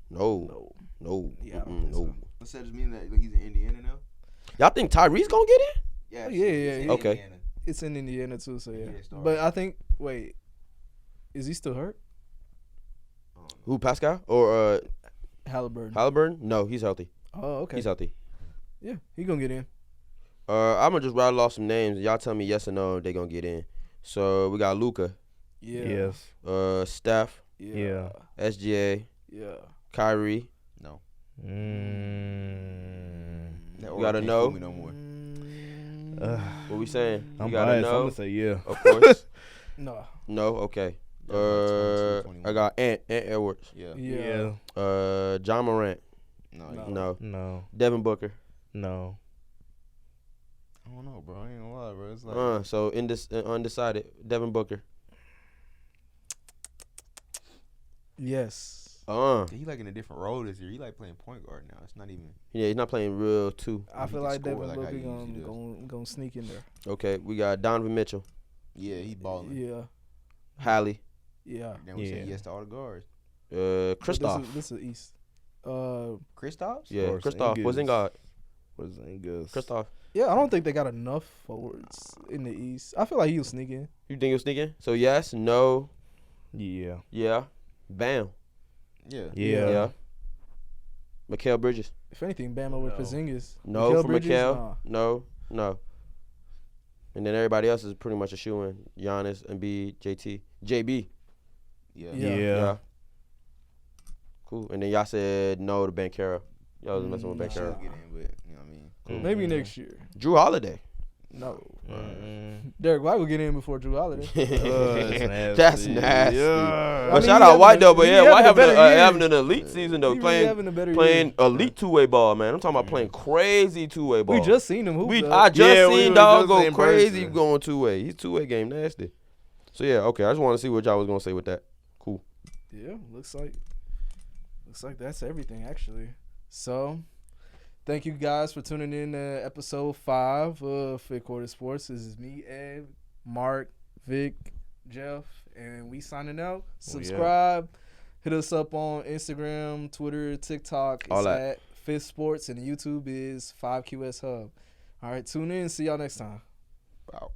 Speaker 2: no.
Speaker 1: Yeah, I don't
Speaker 2: Mm-mm,
Speaker 1: think so.
Speaker 2: no.
Speaker 3: Does that just mean that he's in Indiana now?
Speaker 2: Y'all think Tyrese gonna get in?
Speaker 3: Yeah.
Speaker 1: Oh, yeah, yeah,
Speaker 3: he's in
Speaker 1: yeah.
Speaker 2: Okay.
Speaker 3: Indiana.
Speaker 1: It's in Indiana too, so yeah.
Speaker 3: Yeah, start.
Speaker 1: But I think, wait, is he still hurt?
Speaker 3: I don't know.
Speaker 2: Who, Pascal or
Speaker 1: Halliburton.
Speaker 2: Halliburton? No, he's healthy.
Speaker 1: Oh, okay.
Speaker 2: He's healthy.
Speaker 1: Yeah, he gonna get in.
Speaker 2: I'm gonna just rattle off some names. Y'all tell me yes or no if they gonna get in. So we got Luka,
Speaker 1: Yeah.
Speaker 4: Yes.
Speaker 2: Steph,
Speaker 1: Yeah.
Speaker 2: SGA,
Speaker 1: Yeah.
Speaker 2: Kyrie.
Speaker 3: No.
Speaker 4: Mm.
Speaker 3: That
Speaker 2: You
Speaker 3: Aura
Speaker 2: gotta
Speaker 3: can't
Speaker 2: know.
Speaker 3: fool me no more.
Speaker 2: What we saying?
Speaker 4: I'm
Speaker 2: you gotta
Speaker 4: biased. I'm
Speaker 2: know.
Speaker 4: gonna say yeah.
Speaker 2: Of course.
Speaker 1: No.
Speaker 2: No. Okay.
Speaker 3: Yeah, about 22, 21.
Speaker 2: I got Ant Edwards.
Speaker 3: Yeah.
Speaker 1: Yeah.
Speaker 2: John Morant.
Speaker 3: No.
Speaker 1: No.
Speaker 2: No.
Speaker 4: No.
Speaker 2: Devin Booker.
Speaker 4: No.
Speaker 3: I don't know, bro. I ain't gonna lie, bro. It's like
Speaker 2: So undecided. Devin Booker.
Speaker 1: Yes.
Speaker 3: he like in a different role this year. He like playing point guard now. It's not even.
Speaker 2: Yeah, he's not playing real too.
Speaker 1: I
Speaker 3: He
Speaker 1: feel
Speaker 3: can
Speaker 1: like
Speaker 3: score
Speaker 1: Devin
Speaker 3: like how
Speaker 1: Booker
Speaker 3: he usually does.
Speaker 1: gonna sneak in there.
Speaker 2: Okay, we got Donovan Mitchell,
Speaker 3: Yeah, he balling.
Speaker 1: Yeah.
Speaker 2: Hallie,
Speaker 1: Yeah.
Speaker 3: Then we say
Speaker 4: Yeah.
Speaker 3: yes to all the guards.
Speaker 2: Kristoff.
Speaker 1: This is East.
Speaker 3: Kristaps?
Speaker 2: Yeah,
Speaker 4: Porzingis.
Speaker 2: Kristoff. Porzingis.
Speaker 4: Porzingis.
Speaker 2: Kristoff.
Speaker 1: Yeah, I don't think they got enough forwards in the East. I feel like he'll sneak in.
Speaker 2: You think he'll sneak in? So yes, no,
Speaker 4: Yeah.
Speaker 2: yeah, bam,
Speaker 3: Yeah.
Speaker 4: Yeah.
Speaker 2: Mikal Bridges.
Speaker 1: If anything, Bam over
Speaker 4: No.
Speaker 1: Porzingis.
Speaker 2: No
Speaker 1: Mikal
Speaker 2: for
Speaker 1: Bridges,
Speaker 2: Mikal. No. And then everybody else is pretty much a shoe-in. Giannis, Embiid, JB.
Speaker 3: Yeah.
Speaker 1: Yeah.
Speaker 4: Yeah.
Speaker 2: Cool. And then y'all said no to Bankero. Y'all was messing with
Speaker 1: Nah.
Speaker 3: Should
Speaker 2: Bankero.
Speaker 3: get in, but you know what I mean.
Speaker 1: Maybe
Speaker 4: Mhm.
Speaker 1: next year.
Speaker 2: Drew Holiday.
Speaker 1: No.
Speaker 4: Mm-mm.
Speaker 1: Derek White will get in before Drew Holiday.
Speaker 2: That's nasty.
Speaker 4: Yeah.
Speaker 1: I
Speaker 2: But
Speaker 1: mean,
Speaker 2: shout
Speaker 1: he
Speaker 2: out
Speaker 1: having
Speaker 2: White
Speaker 1: a-
Speaker 2: though. But
Speaker 1: he
Speaker 2: yeah, White
Speaker 1: having a better year.
Speaker 2: having an elite season though.
Speaker 1: He really having a better
Speaker 2: Playing
Speaker 1: year.
Speaker 2: elite two-way ball, man. I'm talking about playing crazy two-way ball.
Speaker 1: We just seen him hoop. though.
Speaker 2: I just
Speaker 4: Yeah, we
Speaker 2: seen
Speaker 4: was
Speaker 2: dog
Speaker 4: just
Speaker 2: go
Speaker 4: in
Speaker 2: crazy
Speaker 4: person.
Speaker 2: going two-way. He's two-way game nasty. So yeah, okay. I just want to see what y'all was gonna say with that. Cool.
Speaker 1: Yeah, looks like. Looks like that's everything, actually. So, thank you guys for tuning in to episode 5 of Fifth Quarter Sports. This is me, Ed, Mark, Vic, Jeff, and we signing out. Subscribe. Hit us up on Instagram, Twitter, TikTok. It's
Speaker 2: All that.
Speaker 1: at Fifth Sports, and YouTube is 5QS Hub. All right, tune in. See y'all next time.
Speaker 3: Wow.